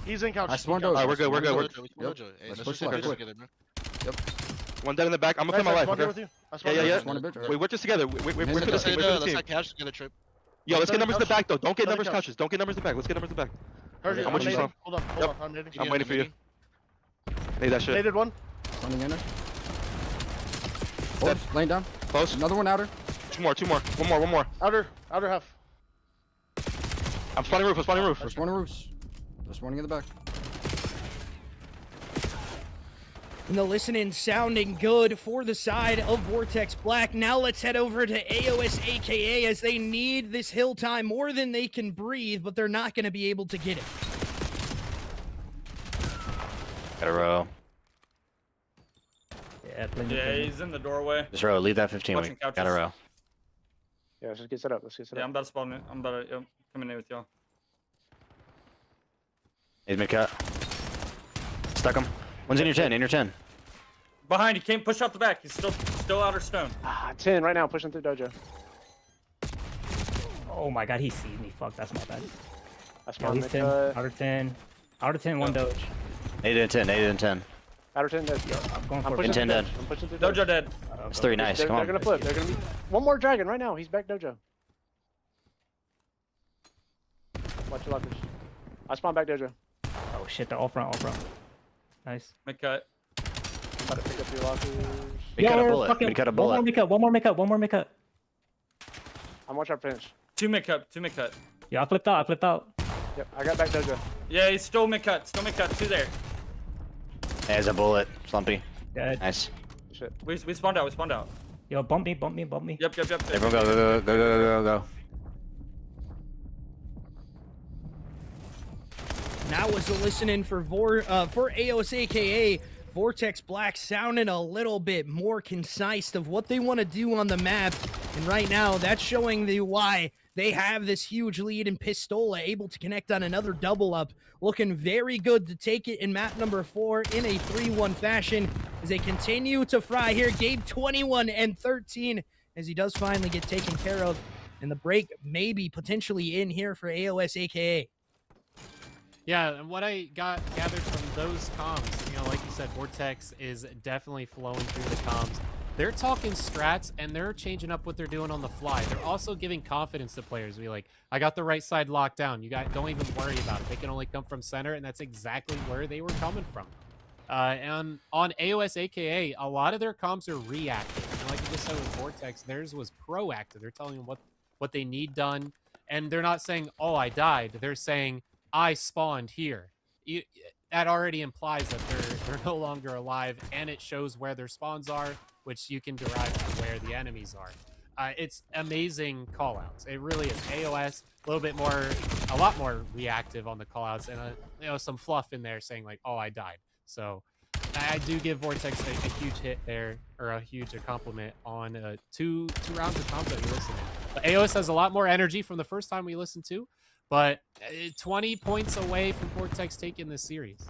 He's in couch. I spawned He's in out. Alright, we're good. We're good. Yep. Hey, Let's let's push just left, get quick. together, man. One dead in the back. I'm gonna Nice, play my I spawned here life. with Okay. you. I spawned Yeah, here yeah, with you. Spawn a bit. We're just together. We're to the team. We're to Let's the team. side cash together, Trip. Yo, let's get numbers in the back though. Don't get Let it numbers go. couches. Don't get numbers in the back. Let's get numbers in the back. Heard you. How much I'm you nading. saw? Hold on. I'm nading. I'm waiting for you. Need that shit. Naded one. Running in there. Close. Laying down. Close. Another one outer. 2 more. 2 more. One more. Outer half. I'm spawning roof. There's one roofs. There's one in the back. And the listening sounding good for the side of Vortex Black. Now let's head over to AOS, a.k.a. as they need this hill time more than they can breathe, but they're not going to be able to get it. Got a row. Yeah, Yeah, he's in the doorway. Just row. Leave that 15 Watching week. Got a couches. row. Yeah, let's just get set up. Let's get set Yeah, up. I'm about to spawn in. I'm about to coming in with y'all. He's mid cut. Stuck him. One's in your 10. In your 10. Behind, he can't push out the back. He's still outer stone. 10 right now, pushing through dojo. Oh my God, he sees me. Fuck, that's my bad. I Yeah, spawned he's mid 10. cut. Outer 10. Outer 10, 1 doge. 8 and 10. 8 and 10. Outer 10 dead. I'm going I'm for pushing it. through 10 dead. dojo. I'm pushing through Dojo dead. It's 3 nice. They're Come on. gonna flip. They're gonna be one more dragon right now. He's back dojo. Watch your lockers. I spawned back dojo. Oh shit, they're all front, all front. Nice. Mid cut. I'm about to pick up Two lockers. We cut a Yo, bullet. fucking- We cut a One more bullet. mid cut. One more mid cut. One more mid cut. I'm watching our finish. 2 mid cut. 2 mid cut. Yo, I flipped out. I flipped out. Yep, I got back Dojo. Yeah, he's still mid cut. Still mid cut. 2 there. There's a bullet. Slumpy. Dead. Nice. Shit. We spawned out. We spawned out. Yo, bump me, bump me, bump me. Yep. Everyone go. Now was the listening for AOS, aka Vortex Black, sounding a little bit more concise of what they want to do on the map. And right now, that's showing the why they have this huge lead, and Pistola able to connect on another double up. Looking very good to take it in map number 4 in a 3-1 fashion as they continue to fry here. Gabe 21 and 13 as he does finally get taken care of. And the break may be potentially in here for AOS, aka. Yeah, and what I gathered from those comms, you know, like you said, Vortex is definitely flowing through the comms. They're talking strats, and they're changing up what they're doing on the fly. They're also giving confidence to players. Be like, I got the right side locked down. You guys don't even worry about it. They can only come from center, and that's exactly where they were coming from. And on AOS, aka, a lot of their comms are reactive. And like you just said with Vortex, theirs was proactive. They're telling them what they need done, and they're not saying, oh, I died. They're saying, I spawned here. That already implies that they're no longer alive, and it shows where their spawns are, which you can derive from where the enemies are. It's amazing callouts. It really is. AOS a lot more reactive on the callouts, and some fluff in there saying like, "Oh, I died." So I do give Vortex a huge hit there, or a huge compliment on two rounds of comms that we listened to. But AOS has a lot more energy from the first time we listened to, but 20 points away from Vortex taking this series.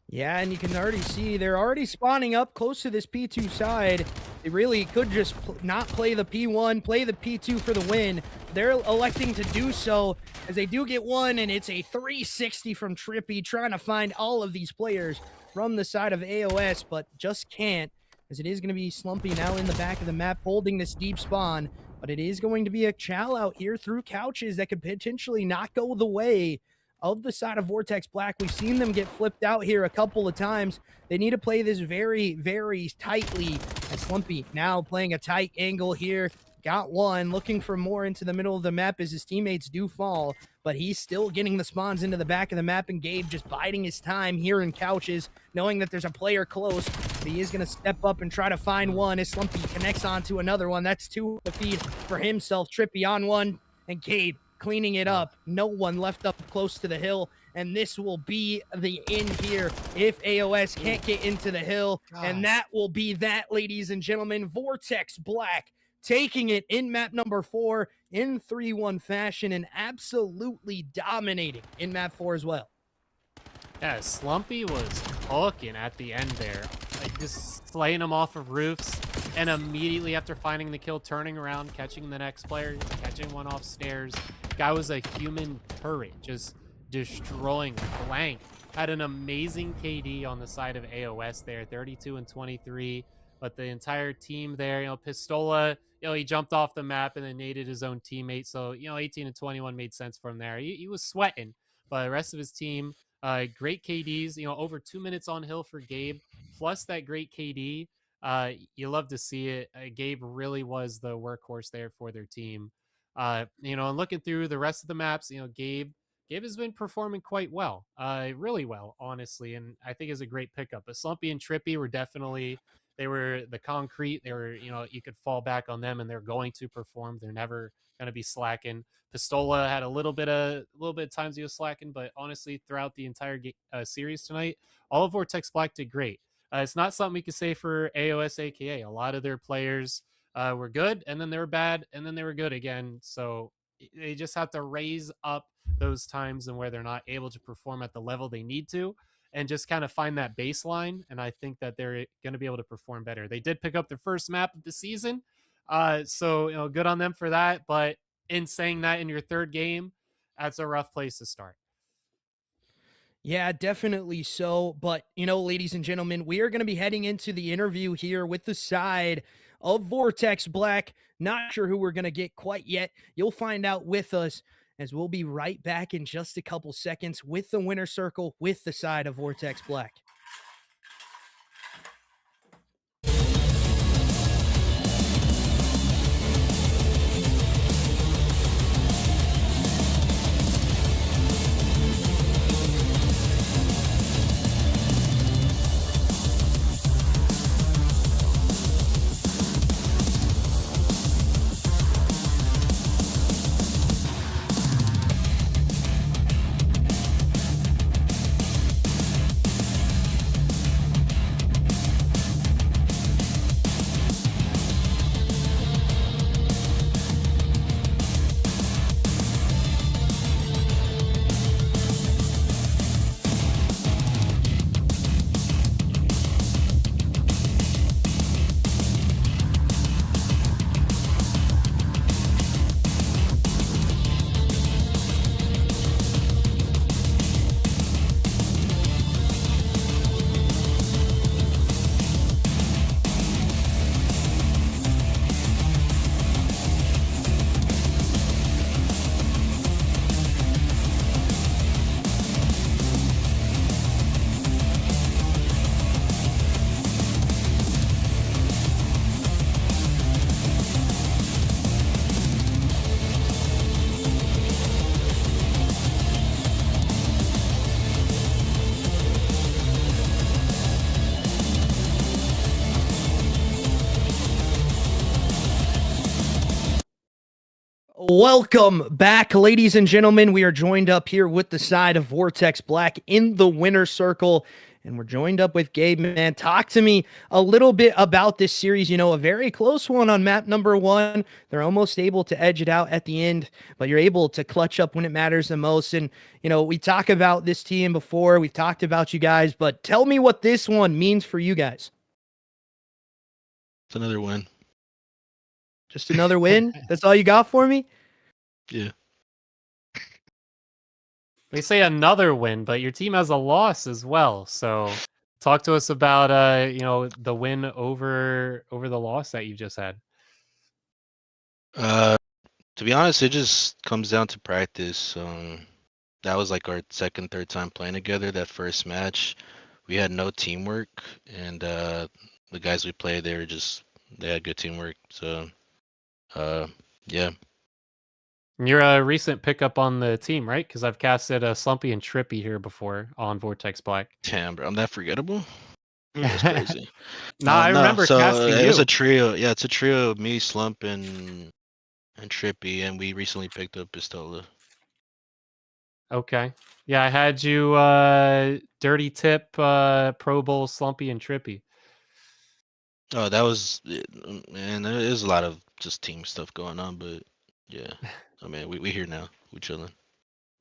Yeah, and you can already see they're already spawning up close to this P2 side. They really could just not play the P1, play the P2 for the win. They're electing to do so as they do get one, and it's a 360 from Trippy, trying to find all of these players from the side of AOS, but just can't, as it is going to be Slumpy now in the back of the map holding this deep spawn. But it is going to be a chow out here through couches that could potentially not go the way of the side of Vortex Black. We've seen them get flipped out here a couple of times. They need to play this very, very tightly. As Slumpy now playing a tight angle here. Got one, looking for more into the middle of the map as his teammates do fall, but he's still getting the spawns into the back of the map, and Gabe just biding his time here in couches, knowing that there's a player close. But he is going to step up and try to find one as Slumpy connects onto another one. That's 2 the feed for himself. Trippy on one, and Gabe cleaning it up. No one left up close to the hill, and this will be the end here if AOS can't get into the hill. And that will be that, ladies and gentlemen. Vortex Black taking it in map number 4 in 3-1 fashion, and absolutely dominating in map 4 as well. Yeah, Slumpy was hooking at the end there, like just slaying them off of roofs, and immediately after finding the kill, turning around, catching the next player, catching one off stairs. Guy was a human turret, just destroying blank. Had an amazing KD on the side of AOS there, 32 and 23. But the entire team there, Pistola, he jumped off the map and then naded his own teammate. So, 18 and 21 made sense from there. He was sweating, but the rest of his team, great KDs, over 2 minutes on hill for Gabe, plus that great KD. You love to see it. Gabe really was the workhorse there for their team. And looking through the rest of the maps, Gabe has been performing quite well, really well, honestly. And I think is a great pickup. But Slumpy and Trippy were definitely, they were the concrete. They were, you could fall back on them and they're going to perform. They're never going to be slacking. Pistola had a little bit of times he was slacking, but honestly, throughout the entire series tonight, all of Vortex Black did great. It's not something we could say for AOS, aka. A lot of their players were good, and then they were bad, and then they were good again. So they just have to raise up those times and where they're not able to perform at the level they need to, and just kind of find that baseline. And I think that they're going to be able to perform better. They did pick up their first map of the season, so good on them for that. But in saying that, in your third game, that's a rough place to start. Yeah, definitely so. But, ladies and gentlemen, we are going to be heading into the interview here with the side of Vortex Black. Not sure who we're going to get quite yet. You'll find out with us, as we'll be right back in just a couple seconds with the winner circle with the side of Vortex Black. Welcome back, ladies and gentlemen. We are joined up here with the side of Vortex Black in the winner's circle, and we're joined up with Gabe. Man, talk to me a little bit about this series. You know, a very close one on map number 1. They're almost able to edge it out at the end, but you're able to clutch up when it matters the most. And, you know, we talk about this team before. We've talked about you guys, but tell me what this one means for you guys. It's another win. Just another win? That's all you got for me? Yeah. We say another win, but your team has a loss as well. So talk to us about you know, the win over the loss that you just had. To be honest, it just comes down to practice. That was like our second, third time playing together. That first match, we had no teamwork, and the guys we played, they had good teamwork. So, yeah. You're a recent pickup on the team, right? Because I've casted Slumpy and Trippy here before on Vortex Black. Damn, bro, I'm that forgettable. That's crazy. Nah, I remember so casting it you. was a trio. Yeah, it's a trio of me, Slump, and Trippy, and we recently picked up Pistola. Okay. Yeah, I had you Dirty Tip, Pro Bowl, Slumpy, and Trippy. Oh, that was man. There is a lot of just team stuff going on, but yeah, I mean, we here now. We chilling.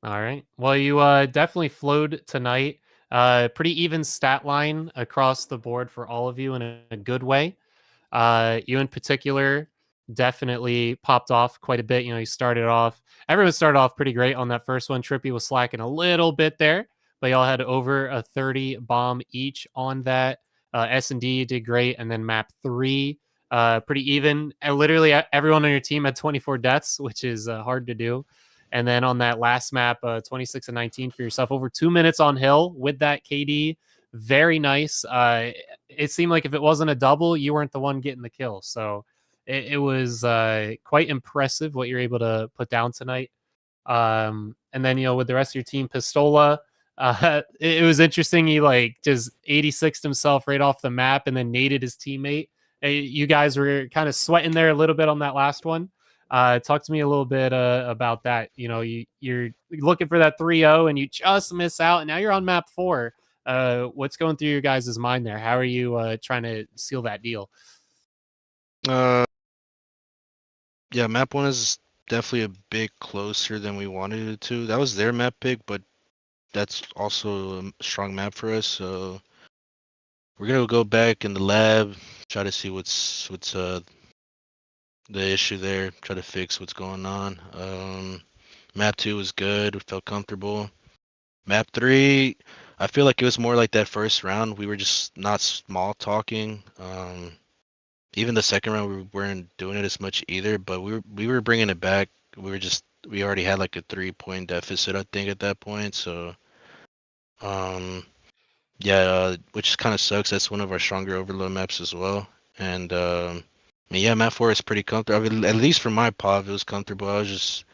All right. Well, you definitely flowed tonight. Pretty even stat line across the board for all of you in a good way. You in particular definitely popped off quite a bit. You know, everyone started off pretty great on that first one. Trippy was slacking a little bit there, but y'all had over a 30 bomb each on that. S&D did great. And then map 3, pretty even. And literally everyone on your team had 24 deaths, which is hard to do. And then on that last map, 26 and 19 for yourself, over 2 minutes on hill with that KD. Very nice. It seemed like if it wasn't a double, you weren't the one getting the kill. So it was quite impressive what you're able to put down tonight. And then, you know, with the rest of your team, Pistola, it was interesting. He like just 86'd himself right off the map and then naded his teammate. You guys were kind of sweating there a little bit on that last one. Talk to me a little bit about that. You know, you're looking for that 3-0 and you just miss out, and now you're on map 4. What's going through your guys' mind there? How are you trying to seal that deal? Yeah, map 1 is definitely a bit closer than we wanted it to. That was their map pick, but that's also a strong map for us. So we're gonna go back in the lab, try to see what's the issue there, try to fix what's going on. Map 2 was good. We felt comfortable. Map 3, I feel like it was more like that first round. We were just not small talking. Even the second round, we weren't doing it as much either. But we were bringing it back. We already had like a 3-point deficit, I think, at that point. So, yeah, which kind of sucks. That's one of our stronger overload maps as well. And yeah, map 4 is pretty comfortable. I mean, at least for my POV, it was comfortable. I was just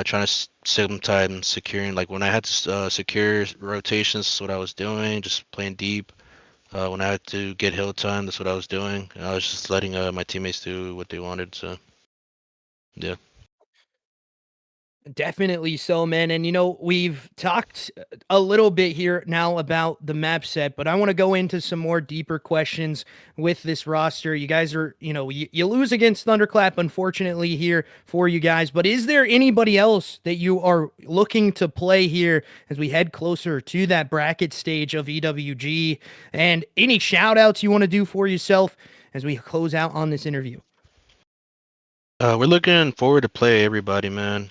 trying to sim tight and securing. Like when I had to secure rotations, that's what I was doing. Just playing deep. When I had to get hill time, that's what I was doing. I was just letting my teammates do what they wanted. So, yeah. Definitely so, man. And, you know, we've talked a little bit here now about the map set, but I want to go into some more deeper questions with this roster. You guys are, you know, you lose against Thunderclap, unfortunately, here for you guys. But is there anybody else that you are looking to play here as we head closer to that bracket stage of EWG? And any shout outs you want to do for yourself as we close out on this interview? We're looking forward to play everybody, man.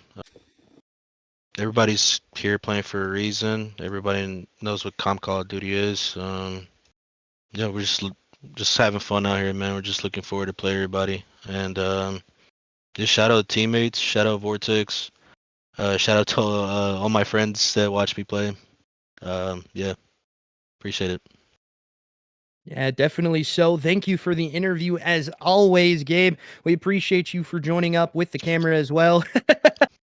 Everybody's here playing for a reason. Everybody knows what Call of Duty is. Yeah, we're just having fun out here, man. We're just looking forward to play everybody. And just shout out teammates, shout out Vortex, shout out to all my friends that watch me play. Yeah, appreciate it. Yeah, definitely so. Thank you for the interview as always, Gabe. We appreciate you for joining up with the camera as well.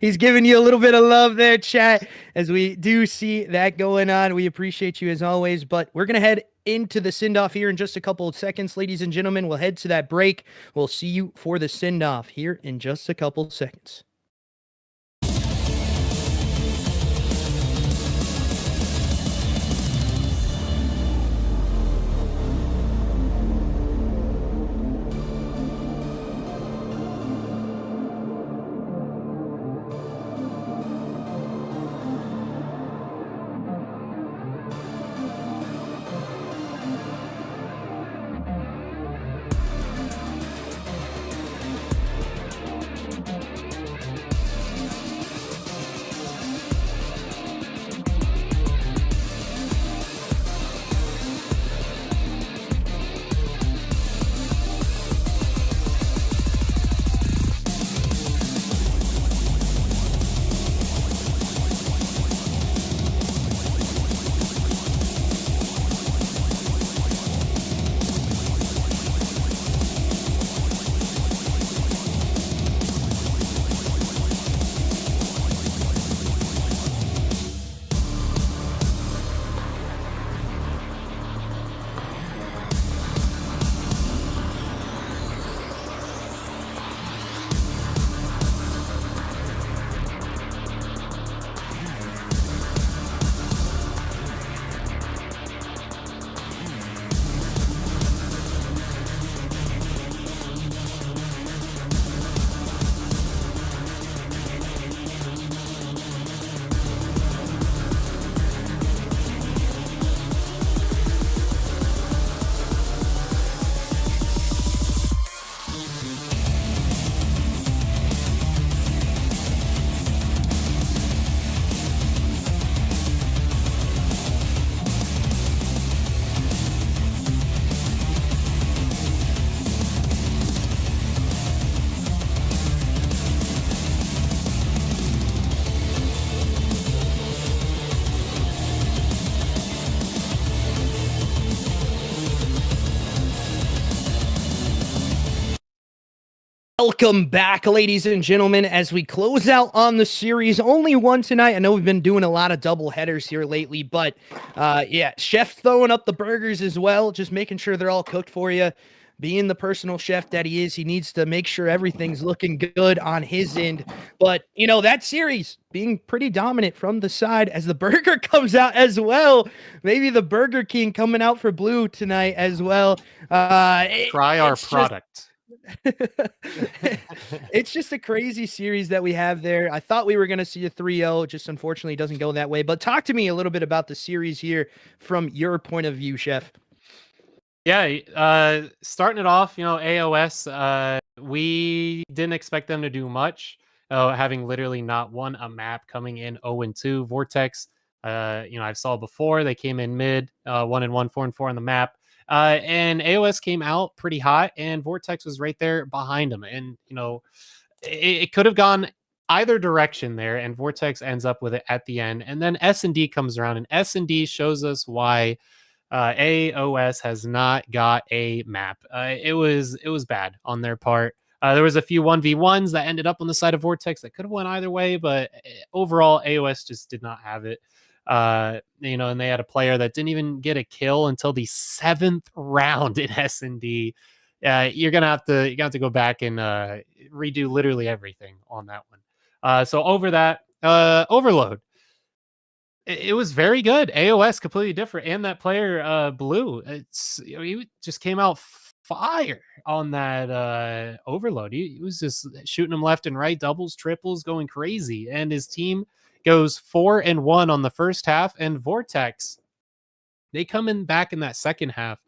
He's giving you a little bit of love there, chat, as we do see that going on. We appreciate you as always, but we're going to head into the send-off here in just a couple of seconds, ladies and gentlemen. We'll head to that break. We'll see you for the send-off here in just a couple seconds. Welcome back, ladies and gentlemen, as we close out on the series. Only one tonight. I know we've been doing a lot of double headers here lately, but yeah, chef throwing up the burgers as well, just making sure they're all cooked for you. Being the personal chef that he is, he needs to make sure everything's looking good on his end. But, you know, that series being pretty dominant from the side as the burger comes out as well. Maybe the Burger King coming out for blue tonight as well. Try our product. It's just a crazy series that we have there. I thought we were going to see a 3-0, just unfortunately doesn't go that way. But talk to me a little bit about the series here from your point of view, Chef. Yeah, starting it off, you know, AOS, we didn't expect them to do much, having literally not won a map coming in 0-2. VORTEX, you know, I saw before, they came in mid, 1-1, 4-4 on the map. And AOS came out pretty hot, and VORTEX was right there behind them. And, you know, it could have gone either direction there, and VORTEX ends up with it at the end. And then S&D comes around, and S&D shows us why AOS has not got a map. It was bad on their part. There was a few 1v1s that ended up on the side of VORTEX that could have went either way, but overall AOS just did not have it. You know, and they had a player that didn't even get a kill until the 7th round in S&D. You're gonna have to go back and redo literally everything on that one. So over that, Overload. It was very good. AOS completely different, and that player Blue, he just came out fire on that Overload. He was just shooting them left and right, doubles, triples, going crazy, and his team goes 4-1 on the first half. And VORTEX, they come in back in that second half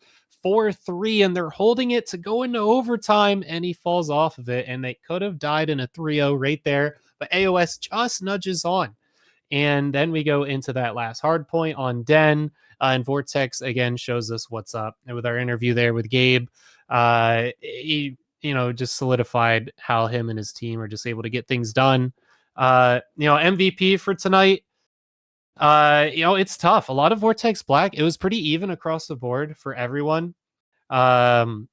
4-3, and they're holding it to go into overtime, and he falls off of it, and they could have died in a 3-0 right there, but AOS just nudges on. And then we go into that last hard point on Den, and VORTEX again shows us what's up. And with our interview there with Gabe, he, you know, just solidified how him and his team are just able to get things done. You know, MVP for tonight, you know, it's tough. A lot of VORTEX Black. It was pretty even across the board for everyone. You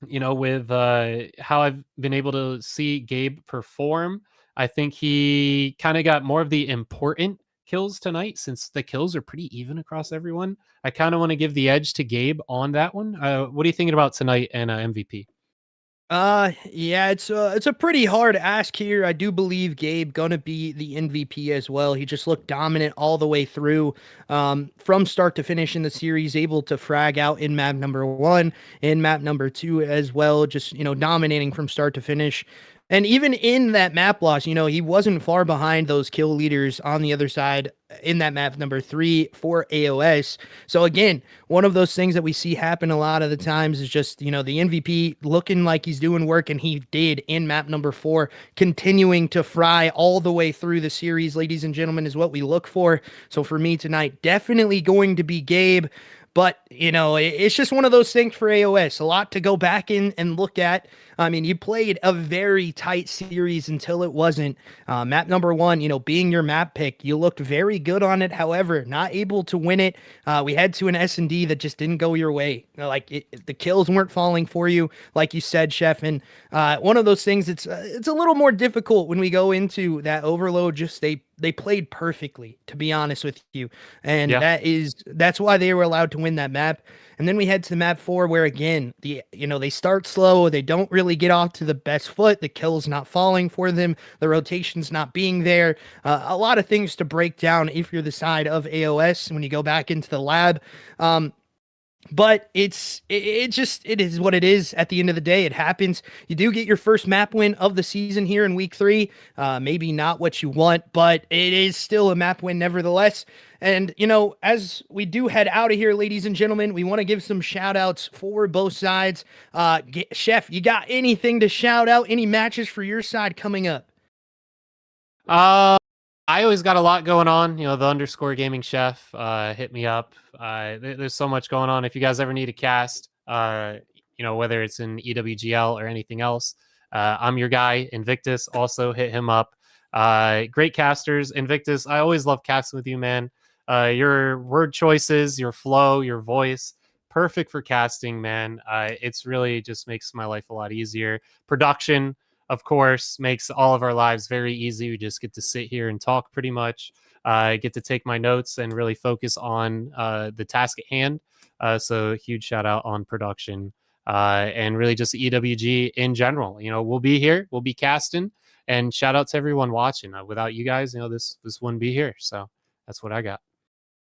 know, with how I've been able to see Gabe perform, I think he kind of got more of the important kills tonight, since the kills are pretty even across everyone. I kind of want to give the edge to Gabe on that one. What are you thinking about tonight and MVP? Yeah, it's a pretty hard ask here. I do believe Gabe gonna be the MVP as well. He just looked dominant all the way through, from start to finish in the series, able to frag out in map number 1, in map number 2 as well, just, you know, dominating from start to finish. And even in that map loss, you know, he wasn't far behind those kill leaders on the other side in that map number 3 for AOS. So again, one of those things that we see happen a lot of the times is just, you know, the MVP looking like he's doing work, and he did in map number 4, continuing to fry all the way through the series, ladies and gentlemen, is what we look for. So for me tonight, definitely going to be Gabe. But, you know, it's just one of those things for AOS. A lot to go back in and look at. I mean, you played a very tight series until it wasn't. Map number 1, you know, being your map pick, you looked very good on it. However, not able to win it. We head to an S&D that just didn't go your way. Like, the kills weren't falling for you, like you said, Chef. And one of those things, it's a little more difficult when we go into that Overload. Just they played perfectly, to be honest with you. And Yeah. that's why they were allowed to win that map. And then we head to map 4, where again, they start slow. They don't really get off to the best foot. The kill's not falling for them. The rotation's not being there. A lot of things to break down if you're the side of AOS when you go back into the lab. But it is what it is. At the end of the day, it happens. You do get your first map win of the season here in week 3. Maybe not what you want, but it is still a map win nevertheless. And, you know, as we do head out of here, ladies and gentlemen, we want to give some shout outs for both sides. Chef, you got anything to shout out? Any matches for your side coming up? I always got a lot going on. You know, the underscore gaming chef, hit me up. There's so much going on. If you guys ever need a cast, you know, whether it's in EWGL or anything else, I'm your guy. Invictus, also hit him up. Great casters. Invictus, I always love casting with you, man. Your word choices, your flow, your voice, perfect for casting, man. It's really just makes my life a lot easier. Production, of course, makes all of our lives very easy. We just get to sit here and talk pretty much. I get to take my notes and really focus on the task at hand. So huge shout out on production and really just EWG in general. We'll be here, we'll be casting, and shout out to everyone watching. Without you guys, this wouldn't be here. So that's what I got.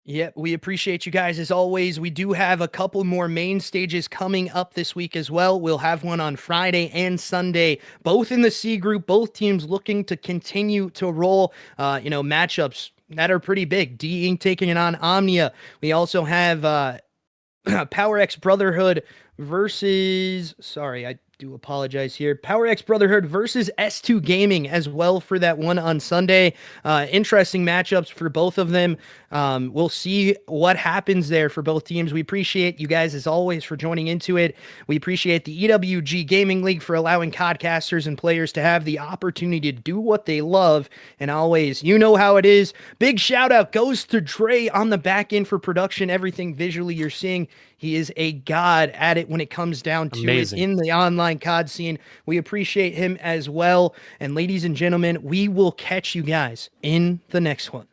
Yeah, we appreciate you guys as always. We do have a couple more main stages coming up this week as well. We'll have one on Friday and Sunday, both in the C group, both teams looking to continue to roll, matchups that are pretty big. D Inc. taking it on Omnia. We also have Power X Brotherhood versus, sorry, I do apologize here. Power X Brotherhood versus S2 Gaming as well for that one on Sunday. Interesting matchups for both of them. We'll see what happens there for both teams. We appreciate you guys as always for joining into it. We appreciate the EWG Gaming League for allowing podcasters and players to have the opportunity to do what they love. And always, you know how it is. Big shout out goes to Dre on the back end for production. Everything visually you're seeing, he is a god at it when it comes down to Amazing. it in the online COD scene. We appreciate him as well. And ladies and gentlemen, we will catch you guys in the next one.